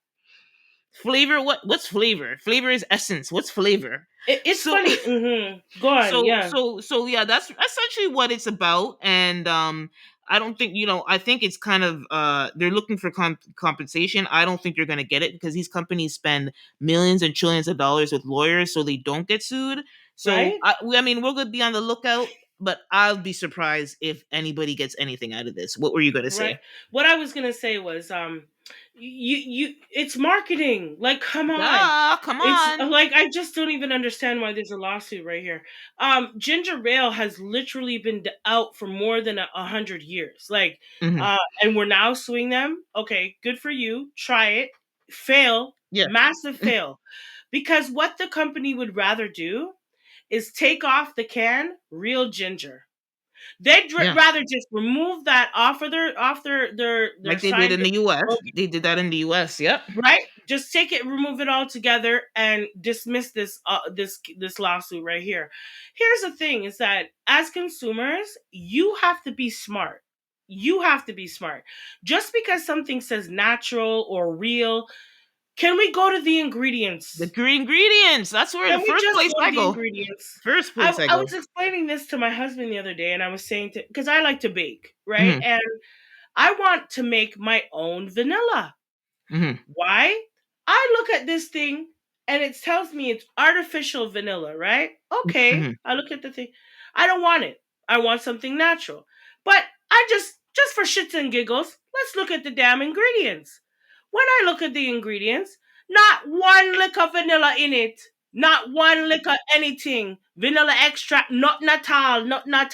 [SPEAKER 1] Flavor, what's flavor? Flavor is essence. What's flavor?
[SPEAKER 2] It's
[SPEAKER 1] So
[SPEAKER 2] funny. Mm-hmm. Go on. Yeah.
[SPEAKER 1] so yeah, that's essentially what it's about. And I don't think, I think it's kind of they're looking for compensation. I don't think they're going to get it because these companies spend millions and trillions of dollars with lawyers so they don't get sued. So
[SPEAKER 2] Right.
[SPEAKER 1] I mean, we're going to be on the lookout, but I'll be surprised if anybody gets anything out of this. What were you going to
[SPEAKER 2] Right.
[SPEAKER 1] say?
[SPEAKER 2] What I was gonna say was it's marketing. Like, come on.
[SPEAKER 1] Duh, come
[SPEAKER 2] It's
[SPEAKER 1] on.
[SPEAKER 2] like I just don't even understand why there's a lawsuit right here. Ginger ale has literally been out for more than 100 years. Like,
[SPEAKER 1] Hmm.
[SPEAKER 2] and we're now suing them. Okay, good for you. Try it. Fail.
[SPEAKER 1] Yeah.
[SPEAKER 2] Massive fail. Because what the company would rather do is take off the can real ginger. They'd
[SPEAKER 1] Yeah.
[SPEAKER 2] rather just remove that off their
[SPEAKER 1] Like they did
[SPEAKER 2] sign.
[SPEAKER 1] in the US. They did that in the US. Yep.
[SPEAKER 2] Right, just take it, remove it all together, and dismiss this lawsuit right here. Here's the thing, is that as consumers, you have to be smart. You have to be smart. Just because something says natural or real, can we go to the
[SPEAKER 1] The
[SPEAKER 2] ingredients?
[SPEAKER 1] green ingredients. That's where the
[SPEAKER 2] Can we
[SPEAKER 1] first
[SPEAKER 2] just
[SPEAKER 1] place
[SPEAKER 2] go to
[SPEAKER 1] I
[SPEAKER 2] the
[SPEAKER 1] go.
[SPEAKER 2] ingredients?
[SPEAKER 1] First
[SPEAKER 2] i,
[SPEAKER 1] place I
[SPEAKER 2] I
[SPEAKER 1] go.
[SPEAKER 2] was explaining this to my husband the other day, and I was saying to, because I like to bake, right?
[SPEAKER 1] Hmm.
[SPEAKER 2] And I want to make my own vanilla.
[SPEAKER 1] Hmm.
[SPEAKER 2] Why? I look at this thing and it tells me it's artificial vanilla, right? Okay.
[SPEAKER 1] Hmm.
[SPEAKER 2] I look at the thing. I don't want it. I want something natural. But I just for shits and giggles, let's look at the damn ingredients. When I look at the ingredients, not one lick of vanilla in it. Not one lick of anything. Vanilla extract, not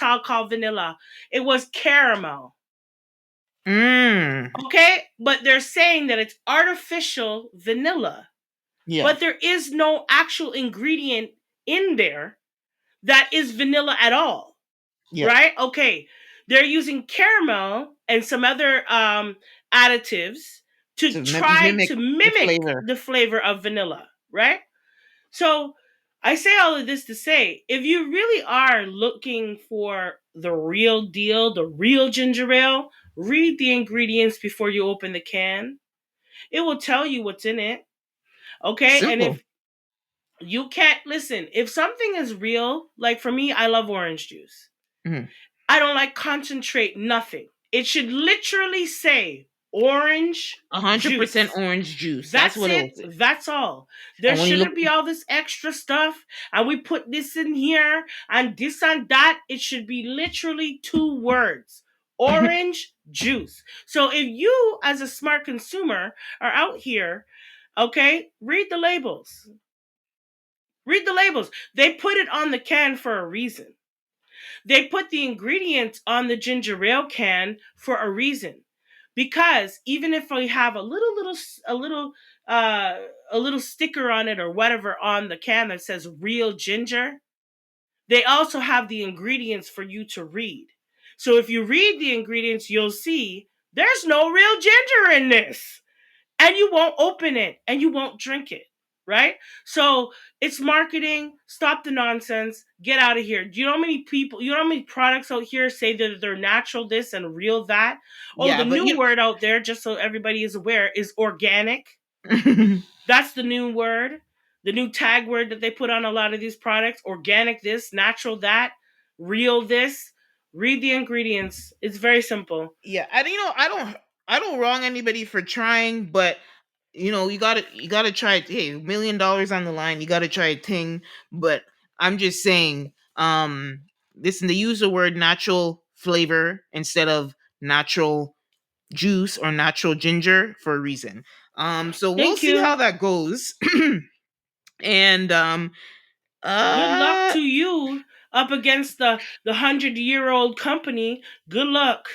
[SPEAKER 2] all called vanilla. It was caramel.
[SPEAKER 1] Mm.
[SPEAKER 2] Okay? But they're saying that it's artificial vanilla.
[SPEAKER 1] Yeah.
[SPEAKER 2] But there is no actual ingredient in there that is vanilla at all.
[SPEAKER 1] Yeah.
[SPEAKER 2] Right? Okay. They're using caramel and some other additives to
[SPEAKER 1] To
[SPEAKER 2] try
[SPEAKER 1] mimic
[SPEAKER 2] to
[SPEAKER 1] the
[SPEAKER 2] mimic
[SPEAKER 1] flavor.
[SPEAKER 2] the flavor of vanilla. Right? So I say all of this to say, if you really are looking for the real deal, the real ginger ale, read the ingredients before you open the can. It will tell you what's in it. Okay? And
[SPEAKER 1] Simple.
[SPEAKER 2] if you can't listen, if something is real, like for me, I love orange juice.
[SPEAKER 1] Hmm.
[SPEAKER 2] I don't like concentrate, nothing. It should literally say orange
[SPEAKER 1] 100%
[SPEAKER 2] juice.
[SPEAKER 1] orange juice. That's
[SPEAKER 2] That's
[SPEAKER 1] what it
[SPEAKER 2] it.
[SPEAKER 1] was.
[SPEAKER 2] That's all. There
[SPEAKER 1] And when you look,
[SPEAKER 2] shouldn't be all this extra stuff. And we put this in here and this and that. It should be literally 2 words: orange juice. So if you, as a smart consumer, are out here, okay, read the labels. Read the labels. They put it on the can for a reason. They put the ingredients on the ginger ale can for a reason. Because even if we have a little uh a little sticker on it or whatever on the can that says real ginger, they also have the ingredients for you to read. So if you read the ingredients, you'll see there's no real ginger in this, and you won't open it and you won't drink it, right? So it's marketing. Stop the nonsense. Get out of here. Do you know how many people, you know how many products out here say that they're natural this and real that? Oh,
[SPEAKER 1] yeah,
[SPEAKER 2] the
[SPEAKER 1] but
[SPEAKER 2] new word out there, just so everybody is aware, is organic.
[SPEAKER 1] know,
[SPEAKER 2] That's the new word, the new tag word that they put on a lot of these products: organic this, natural that, real this. Read the ingredients. It's very simple.
[SPEAKER 1] yeah, and I don't wrong anybody for trying, but you gotta try it. Hey, $1 million on the line, you gotta try a thing. But I'm just saying, listen, they use the word natural flavor instead of natural juice or natural ginger for a reason. So we'll
[SPEAKER 2] Thank
[SPEAKER 1] see how
[SPEAKER 2] you.
[SPEAKER 1] that goes. And
[SPEAKER 2] Good luck
[SPEAKER 1] uh
[SPEAKER 2] to you up against the 100-year-old company. Good luck.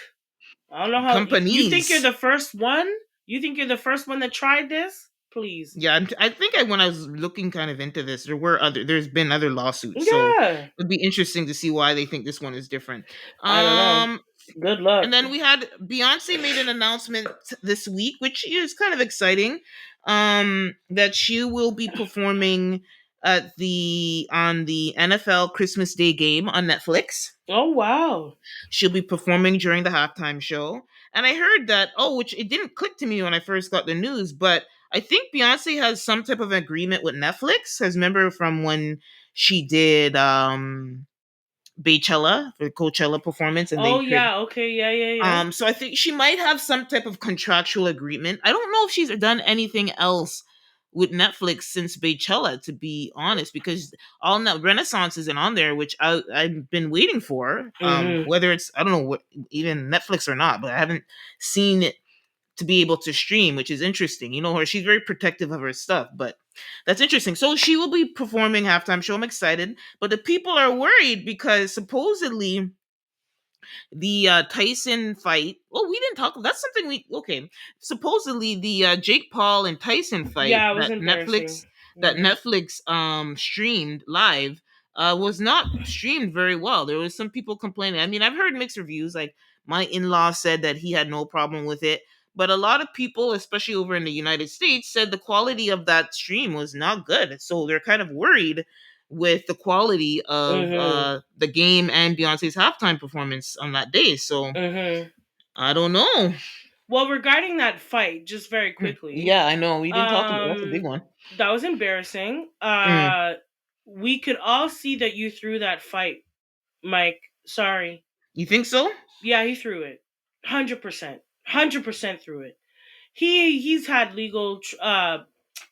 [SPEAKER 2] I don't know how you think you're
[SPEAKER 1] companies.
[SPEAKER 2] the first one. You think you're the first one that tried this? Please.
[SPEAKER 1] Yeah, I think when I was looking kind of into this, there's been other lawsuits, so
[SPEAKER 2] Yeah.
[SPEAKER 1] it'd be interesting to see why they think this one is different.
[SPEAKER 2] I don't know.
[SPEAKER 1] Um,
[SPEAKER 2] Good
[SPEAKER 1] and
[SPEAKER 2] luck.
[SPEAKER 1] then we had Beyonce made an announcement this week, which is kind of exciting. That she will be performing at the on the NFL Christmas Day game on Netflix.
[SPEAKER 2] Oh wow.
[SPEAKER 1] She'll be performing during the halftime show. And I heard that, which it didn't click to me when I first got the news, but I think Beyonce has some type of agreement with Netflix. As remember from when she did Baychella, the Coachella performance, and
[SPEAKER 2] Oh
[SPEAKER 1] they
[SPEAKER 2] yeah. Okay. Yeah. Yeah. Yeah.
[SPEAKER 1] so I think she might have some type of contractual agreement. I don't know if she's done anything else with Netflix since Baychella, to be honest, because all now Renaissance isn't on there, which I've been waiting for.
[SPEAKER 2] Mm-hmm.
[SPEAKER 1] Whether it's, I don't know what, even Netflix or not, but I haven't seen it to be able to stream, which is interesting. You know her; she's very protective of her stuff, but that's interesting. So she will be performing halftime show. I'm excited, but the people are worried because supposedly the Tyson fight. Well, we didn't talk. That's something we okay. Supposedly the Jake Paul and Tyson fight
[SPEAKER 2] Yeah, it was embarrassing.
[SPEAKER 1] That
[SPEAKER 2] Hmm.
[SPEAKER 1] Netflix streamed live was not streamed very well. There was some people complaining. I mean, I've heard mixed reviews. Like my in-law said that he had no problem with it, but a lot of people, especially over in the United States, said the quality of that stream was not good. So they're kind of worried with the quality of
[SPEAKER 2] Hmm.
[SPEAKER 1] the game and Beyonce's halftime performance on that day. So
[SPEAKER 2] Hmm.
[SPEAKER 1] I don't know.
[SPEAKER 2] Well, regarding that fight, just very quickly,
[SPEAKER 1] Yeah, I know. We didn't talk about that's a big
[SPEAKER 2] um,
[SPEAKER 1] one.
[SPEAKER 2] that was embarrassing.
[SPEAKER 1] Mm.
[SPEAKER 2] We could all see that you threw that fight, Mike. Sorry.
[SPEAKER 1] You think so?
[SPEAKER 2] Yeah, he threw it. 100%. 100% threw it. He's had legal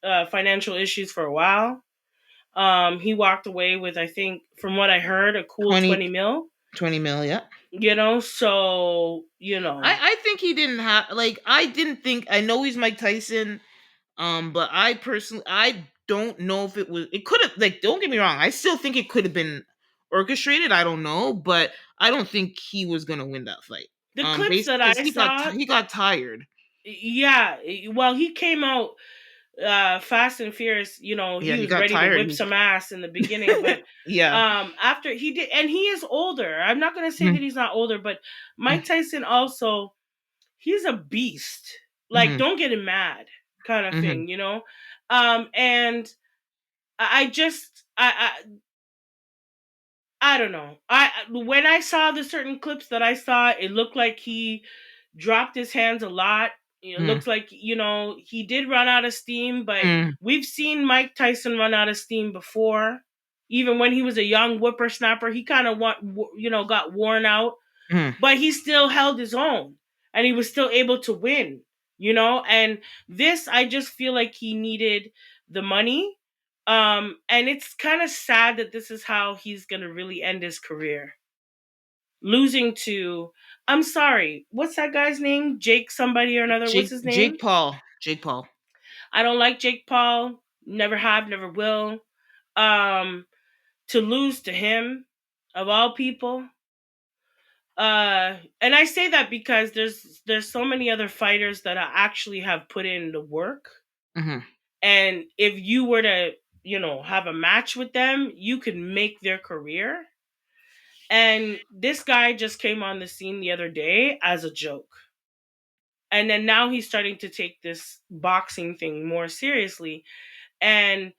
[SPEAKER 2] financial issues for a while. He walked away with, I think, from what I heard, a cool
[SPEAKER 1] 20,
[SPEAKER 2] 20 mil.
[SPEAKER 1] 20 mil, yeah.
[SPEAKER 2] So
[SPEAKER 1] I think he didn't have like I didn't think I know he's Mike Tyson. But I personally I don't know if it could have like don't get me wrong, I still think it could have been orchestrated. I don't know, but I don't think he was gonna win that fight.
[SPEAKER 2] the clips
[SPEAKER 1] Based
[SPEAKER 2] that
[SPEAKER 1] because
[SPEAKER 2] I saw,
[SPEAKER 1] he got tired.
[SPEAKER 2] yeah, well, he came out fast and furious.
[SPEAKER 1] Yeah,
[SPEAKER 2] He
[SPEAKER 1] he
[SPEAKER 2] was
[SPEAKER 1] got
[SPEAKER 2] ready to
[SPEAKER 1] tired.
[SPEAKER 2] whip some ass in the beginning, but
[SPEAKER 1] Yeah.
[SPEAKER 2] after he did, and he is older. I'm not going to say that
[SPEAKER 1] Mhm,
[SPEAKER 2] he's not older, but Mike
[SPEAKER 1] mhm,
[SPEAKER 2] Tyson also, he's a beast. Like,
[SPEAKER 1] mhm,
[SPEAKER 2] don't get him mad, kind of
[SPEAKER 1] mhm.
[SPEAKER 2] thing. And I just I don't know. When I saw the certain clips that I saw, it looked like he dropped his hands a lot. It
[SPEAKER 1] Mm,
[SPEAKER 2] looks like, he did run out of steam, but
[SPEAKER 1] mm,
[SPEAKER 2] we've seen Mike Tyson run out of steam before. Even when he was a young whippersnapper, he kind of got worn out,
[SPEAKER 1] mm.
[SPEAKER 2] but he still held his own and he was still able to win. And this, I just feel like he needed the money. And it's kind of sad that this is how he's going to really end his career, losing to, I'm sorry, what's that guy's name? Jake somebody or another. What's his name?
[SPEAKER 1] Jake Paul. Jake Paul.
[SPEAKER 2] I don't like Jake Paul. Never have, never will. Um, to lose to him, of all people. And I say that because there's so many other fighters that I actually have put in the work.
[SPEAKER 1] Hmm.
[SPEAKER 2] And if you were to, have a match with them, you could make their career. And this guy just came on the scene the other day as a joke. And then now he's starting to take this boxing thing more seriously. And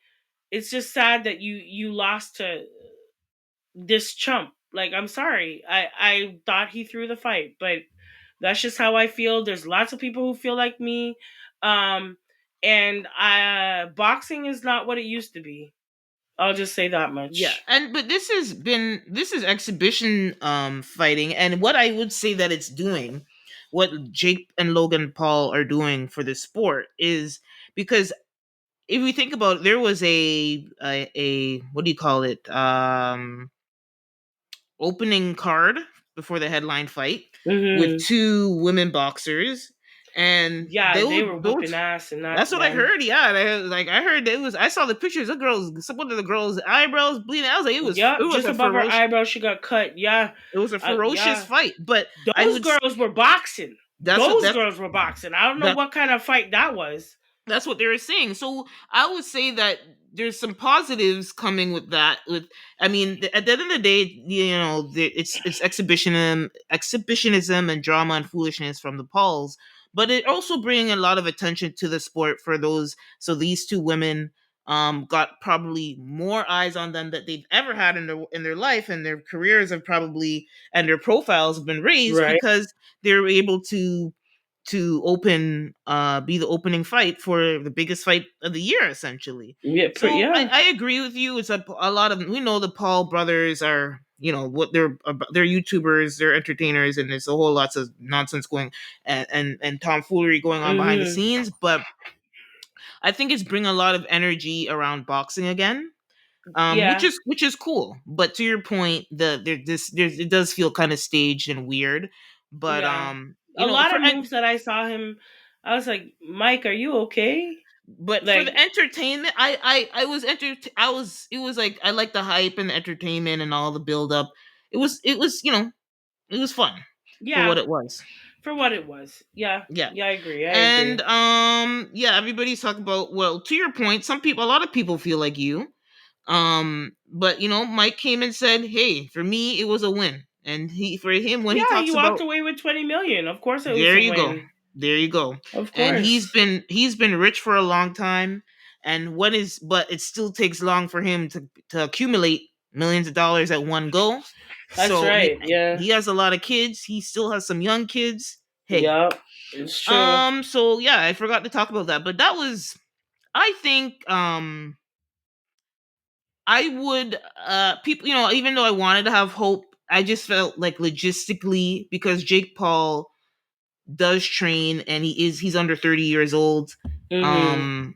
[SPEAKER 2] it's just sad that you lost to this chump. Like, I'm sorry. I thought he threw the fight, but that's just how I feel. There's lots of people who feel like me. Um and boxing is not what it used to be. I'll just say that
[SPEAKER 1] Yeah,
[SPEAKER 2] much.
[SPEAKER 1] and but this is exhibition fighting, and what I would say that it's doing, what Jake and Logan Paul are doing for this sport is because if we think about it, there was a what do you call it opening card before the headline fight with
[SPEAKER 2] Hmm.
[SPEAKER 1] two women boxers, and
[SPEAKER 2] Yeah, they were
[SPEAKER 1] those
[SPEAKER 2] whooping ass and that
[SPEAKER 1] that's what I
[SPEAKER 2] one.
[SPEAKER 1] heard. Yeah, I heard it was. I saw the pictures. The girls, some one of the girls' eyebrows bleeding. I was like,
[SPEAKER 2] Yep, just above her eyebrow, she got cut. Yeah,
[SPEAKER 1] it was a ferocious
[SPEAKER 2] yeah.
[SPEAKER 1] fight. But I
[SPEAKER 2] Those
[SPEAKER 1] would.
[SPEAKER 2] girls were boxing.
[SPEAKER 1] That's what
[SPEAKER 2] Those girls were boxing. I don't know
[SPEAKER 1] that
[SPEAKER 2] what kind of fight that was.
[SPEAKER 1] that's what they were saying. So I would say that there's some positives coming with that. With I mean, at the end of the day, it's exhibitionism and drama and foolishness from the Pauls, but it also bringing a lot of attention to the sport for those. So these two women got probably more eyes on them that they've ever had in their life, and their careers have probably and their profiles have been raised
[SPEAKER 2] Right.
[SPEAKER 1] because they're able to open be the opening fight for the biggest fight of the year essentially.
[SPEAKER 2] Yeah,
[SPEAKER 1] So
[SPEAKER 2] yeah.
[SPEAKER 1] I agree with you. It's a lot of we know the Paul brothers are what they're YouTubers, they're entertainers, and there's a whole lots of nonsense going and tomfoolery going on behind the
[SPEAKER 2] Hmm.
[SPEAKER 1] scenes. But I think it's bringing a lot of energy around boxing again,
[SPEAKER 2] Yeah,
[SPEAKER 1] which is cool. But to your point, it does feel kind of staged and weird. But
[SPEAKER 2] yeah. A
[SPEAKER 1] for
[SPEAKER 2] lot of moves that I saw him I was like, Mike, are you okay?
[SPEAKER 1] But for the
[SPEAKER 2] Like,
[SPEAKER 1] entertainment, I was I was it was like I like the hype and the entertainment and all the build up. It was it was fun for what
[SPEAKER 2] yeah,
[SPEAKER 1] it was.
[SPEAKER 2] for what it was. Yeah,
[SPEAKER 1] Yeah.
[SPEAKER 2] yeah, I agree. I
[SPEAKER 1] And
[SPEAKER 2] agree.
[SPEAKER 1] yeah, everybody's talking about, well, to your point, a lot of people feel like you. But Mike came and said, "Hey, for me it was a win." And for him, when he
[SPEAKER 2] Yeah, he
[SPEAKER 1] talks
[SPEAKER 2] walked
[SPEAKER 1] about,
[SPEAKER 2] away with 20 million. Of course, it was
[SPEAKER 1] there
[SPEAKER 2] a
[SPEAKER 1] you go.
[SPEAKER 2] win.
[SPEAKER 1] There you go.
[SPEAKER 2] Of
[SPEAKER 1] And he's
[SPEAKER 2] course,
[SPEAKER 1] been rich for a long time. And but it still takes long for him to accumulate millions of dollars at one go.
[SPEAKER 2] that's
[SPEAKER 1] So
[SPEAKER 2] right. Yeah,
[SPEAKER 1] he has a lot of kids. He still has some young kids. Hey.
[SPEAKER 2] yeah, it's true.
[SPEAKER 1] So yeah, I forgot to talk about that. But that was, I think, I would, people, even though I wanted to have hope, I just felt like logistically, because Jake Paul does train and he's under 30 years old.
[SPEAKER 2] Mm-hmm.
[SPEAKER 1] um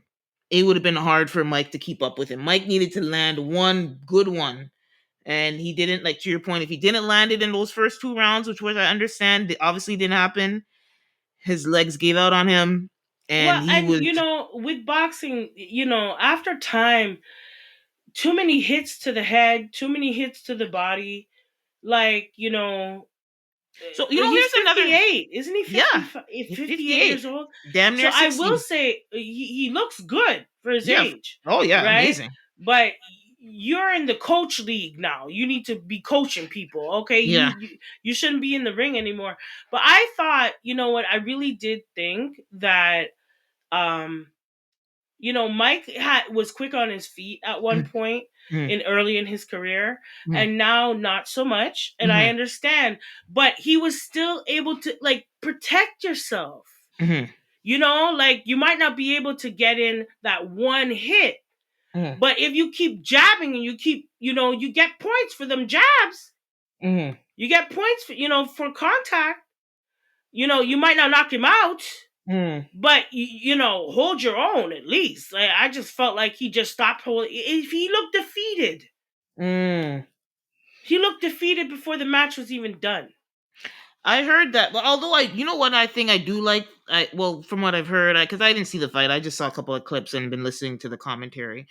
[SPEAKER 1] it would have been hard for Mike to keep up with him. Mike needed to land one good one, and he didn't. Like, to your point, if he didn't land it in those first two rounds, which was, I understand, obviously didn't happen, his legs gave out on him, and
[SPEAKER 2] Well,
[SPEAKER 1] he
[SPEAKER 2] and
[SPEAKER 1] was.
[SPEAKER 2] with boxing, after time, too many hits to the head, too many hits to the body. Like,
[SPEAKER 1] So
[SPEAKER 2] he's
[SPEAKER 1] here's another.
[SPEAKER 2] 58, isn't he?
[SPEAKER 1] Yeah,
[SPEAKER 2] 55,
[SPEAKER 1] he's
[SPEAKER 2] 58
[SPEAKER 1] 58,
[SPEAKER 2] years old.
[SPEAKER 1] damn
[SPEAKER 2] So
[SPEAKER 1] near
[SPEAKER 2] I will
[SPEAKER 1] 60.
[SPEAKER 2] say he looks good for his
[SPEAKER 1] Yeah.
[SPEAKER 2] age,
[SPEAKER 1] Oh yeah,
[SPEAKER 2] right?
[SPEAKER 1] amazing.
[SPEAKER 2] But you're in the coach league now. You need to be coaching people, okay?
[SPEAKER 1] Yeah.
[SPEAKER 2] You shouldn't be in the ring anymore. But I thought, you know what? I really did think that um Mike was quick on his feet at one point
[SPEAKER 1] Mm-hmm.
[SPEAKER 2] early in his career,
[SPEAKER 1] Mm-hmm.
[SPEAKER 2] and now not so much. And I
[SPEAKER 1] Mm-hmm.
[SPEAKER 2] understand, but he was still able to, like, protect yourself.
[SPEAKER 1] Mm-hmm.
[SPEAKER 2] Like, you might not be able to get in that one hit,
[SPEAKER 1] Mm-hmm.
[SPEAKER 2] but if you keep jabbing and you keep, you get points for them jabs.
[SPEAKER 1] Mm-hmm.
[SPEAKER 2] You get points for contact. You might not knock him out,
[SPEAKER 1] Mm-hmm.
[SPEAKER 2] but hold your own at least. Like, I just felt like he just stopped holding. If he looked defeated,
[SPEAKER 1] Mm.
[SPEAKER 2] he looked defeated before the match was even done.
[SPEAKER 1] I heard that, but although what I think I do like, well, from what I've heard, because I didn't see the fight, I just saw a couple of clips and been listening to the commentary,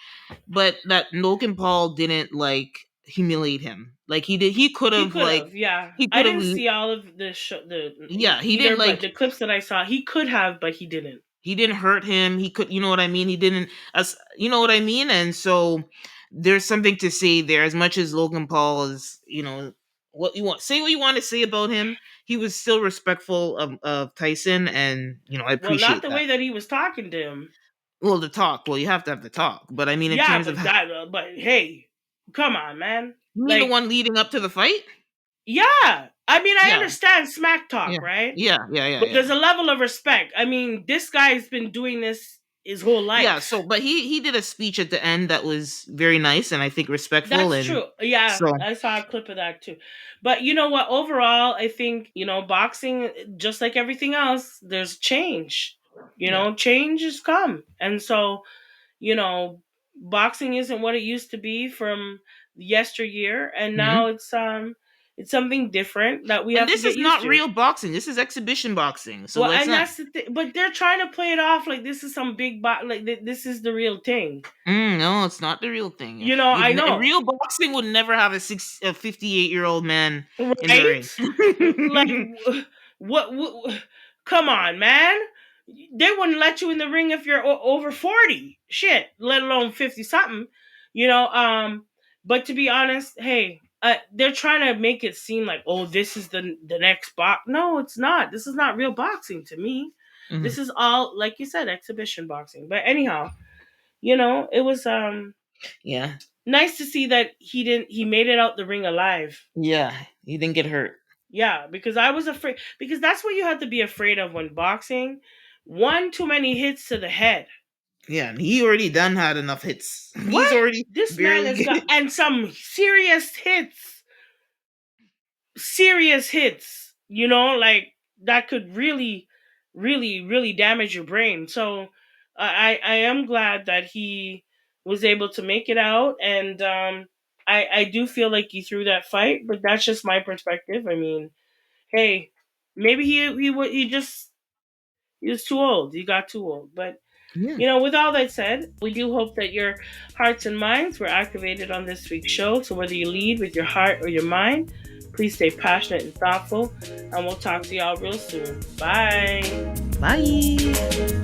[SPEAKER 1] but that Logan Paul didn't like humiliate him like he did. He could
[SPEAKER 2] He
[SPEAKER 1] have,
[SPEAKER 2] could
[SPEAKER 1] like,
[SPEAKER 2] have, yeah.
[SPEAKER 1] he
[SPEAKER 2] I
[SPEAKER 1] could have,
[SPEAKER 2] didn't see all of the
[SPEAKER 1] yeah, he
[SPEAKER 2] either,
[SPEAKER 1] didn't
[SPEAKER 2] but
[SPEAKER 1] like,
[SPEAKER 2] the clips that I saw, he could have, but he didn't.
[SPEAKER 1] he didn't hurt him. He could, you know what I mean? He didn't, as you know what I mean? And so there's something to say there. As much as Logan Paul is, what you want, say what you want to say about him, he was still respectful of Tyson, and I
[SPEAKER 2] Well, not
[SPEAKER 1] appreciate
[SPEAKER 2] the
[SPEAKER 1] that.
[SPEAKER 2] way that he was talking to him.
[SPEAKER 1] Well, the talk, well, you have to have the talk, but I mean, in
[SPEAKER 2] Yeah,
[SPEAKER 1] terms of,
[SPEAKER 2] but but hey, come on, man.
[SPEAKER 1] you mean the
[SPEAKER 2] Like,
[SPEAKER 1] one leading up to the fight?
[SPEAKER 2] yeah. I mean, I
[SPEAKER 1] Yeah,
[SPEAKER 2] understand smack
[SPEAKER 1] yeah,
[SPEAKER 2] talk, right?
[SPEAKER 1] yeah, yeah, yeah,
[SPEAKER 2] But
[SPEAKER 1] yeah.
[SPEAKER 2] there's a level of respect. I mean, this guy's been doing this his whole
[SPEAKER 1] Yeah, so
[SPEAKER 2] life.
[SPEAKER 1] but he did a speech at the end that was very nice and I think respectful,
[SPEAKER 2] That's
[SPEAKER 1] and
[SPEAKER 2] true. Yeah,
[SPEAKER 1] so
[SPEAKER 2] I saw a clip of that too. But you know what? Overall, I think, boxing, just like everything else, there's change.
[SPEAKER 1] yeah.
[SPEAKER 2] Change has come. And so, you know, boxing isn't what it used to be from yesteryear, and
[SPEAKER 1] Mhm.
[SPEAKER 2] now it's something different that we
[SPEAKER 1] And
[SPEAKER 2] have to
[SPEAKER 1] this
[SPEAKER 2] get
[SPEAKER 1] is
[SPEAKER 2] used
[SPEAKER 1] not
[SPEAKER 2] to.
[SPEAKER 1] real boxing. This is exhibition boxing. So
[SPEAKER 2] Well,
[SPEAKER 1] let's
[SPEAKER 2] and
[SPEAKER 1] not.
[SPEAKER 2] that's the thing. But they're trying to play it off like this is some big like this is the real thing.
[SPEAKER 1] No, it's not the real thing.
[SPEAKER 2] I know.
[SPEAKER 1] Real boxing would never have a 58-year-old man in the ring.
[SPEAKER 2] Right? Like, what? Come on, man. They wouldn't let you in the ring if you're over 40. Shit, let alone 50 something. You know, um, but to be honest, hey, they're trying to make it seem like, oh, this is the next box. No, it's not. This is not real boxing to me.
[SPEAKER 1] Mhm.
[SPEAKER 2] This is all, like you said, exhibition boxing. But anyhow, it was
[SPEAKER 1] Yeah,
[SPEAKER 2] nice to see that he made it out the ring alive.
[SPEAKER 1] yeah, he didn't get hurt.
[SPEAKER 2] Yeah, because I was afraid, because that's what you have to be afraid of when boxing. One too many hits to the head.
[SPEAKER 1] Yeah, and he already done had enough hits. He's
[SPEAKER 2] What?
[SPEAKER 1] already
[SPEAKER 2] This man
[SPEAKER 1] barely
[SPEAKER 2] has got,
[SPEAKER 1] getting.
[SPEAKER 2] and some serious hits. Serious hits. Like, that could really, really, really damage your brain. So I am glad that he was able to make it out, and I do feel like he threw that fight, but that's just my perspective. I mean, hey, maybe he just He was too old. He got too old. But
[SPEAKER 1] Yeah.
[SPEAKER 2] with all that said, we do hope that your hearts and minds were activated on this week's show. So whether you lead with your heart or your mind, please stay passionate and thoughtful. And we'll talk to y'all real soon. Bye.
[SPEAKER 1] Bye.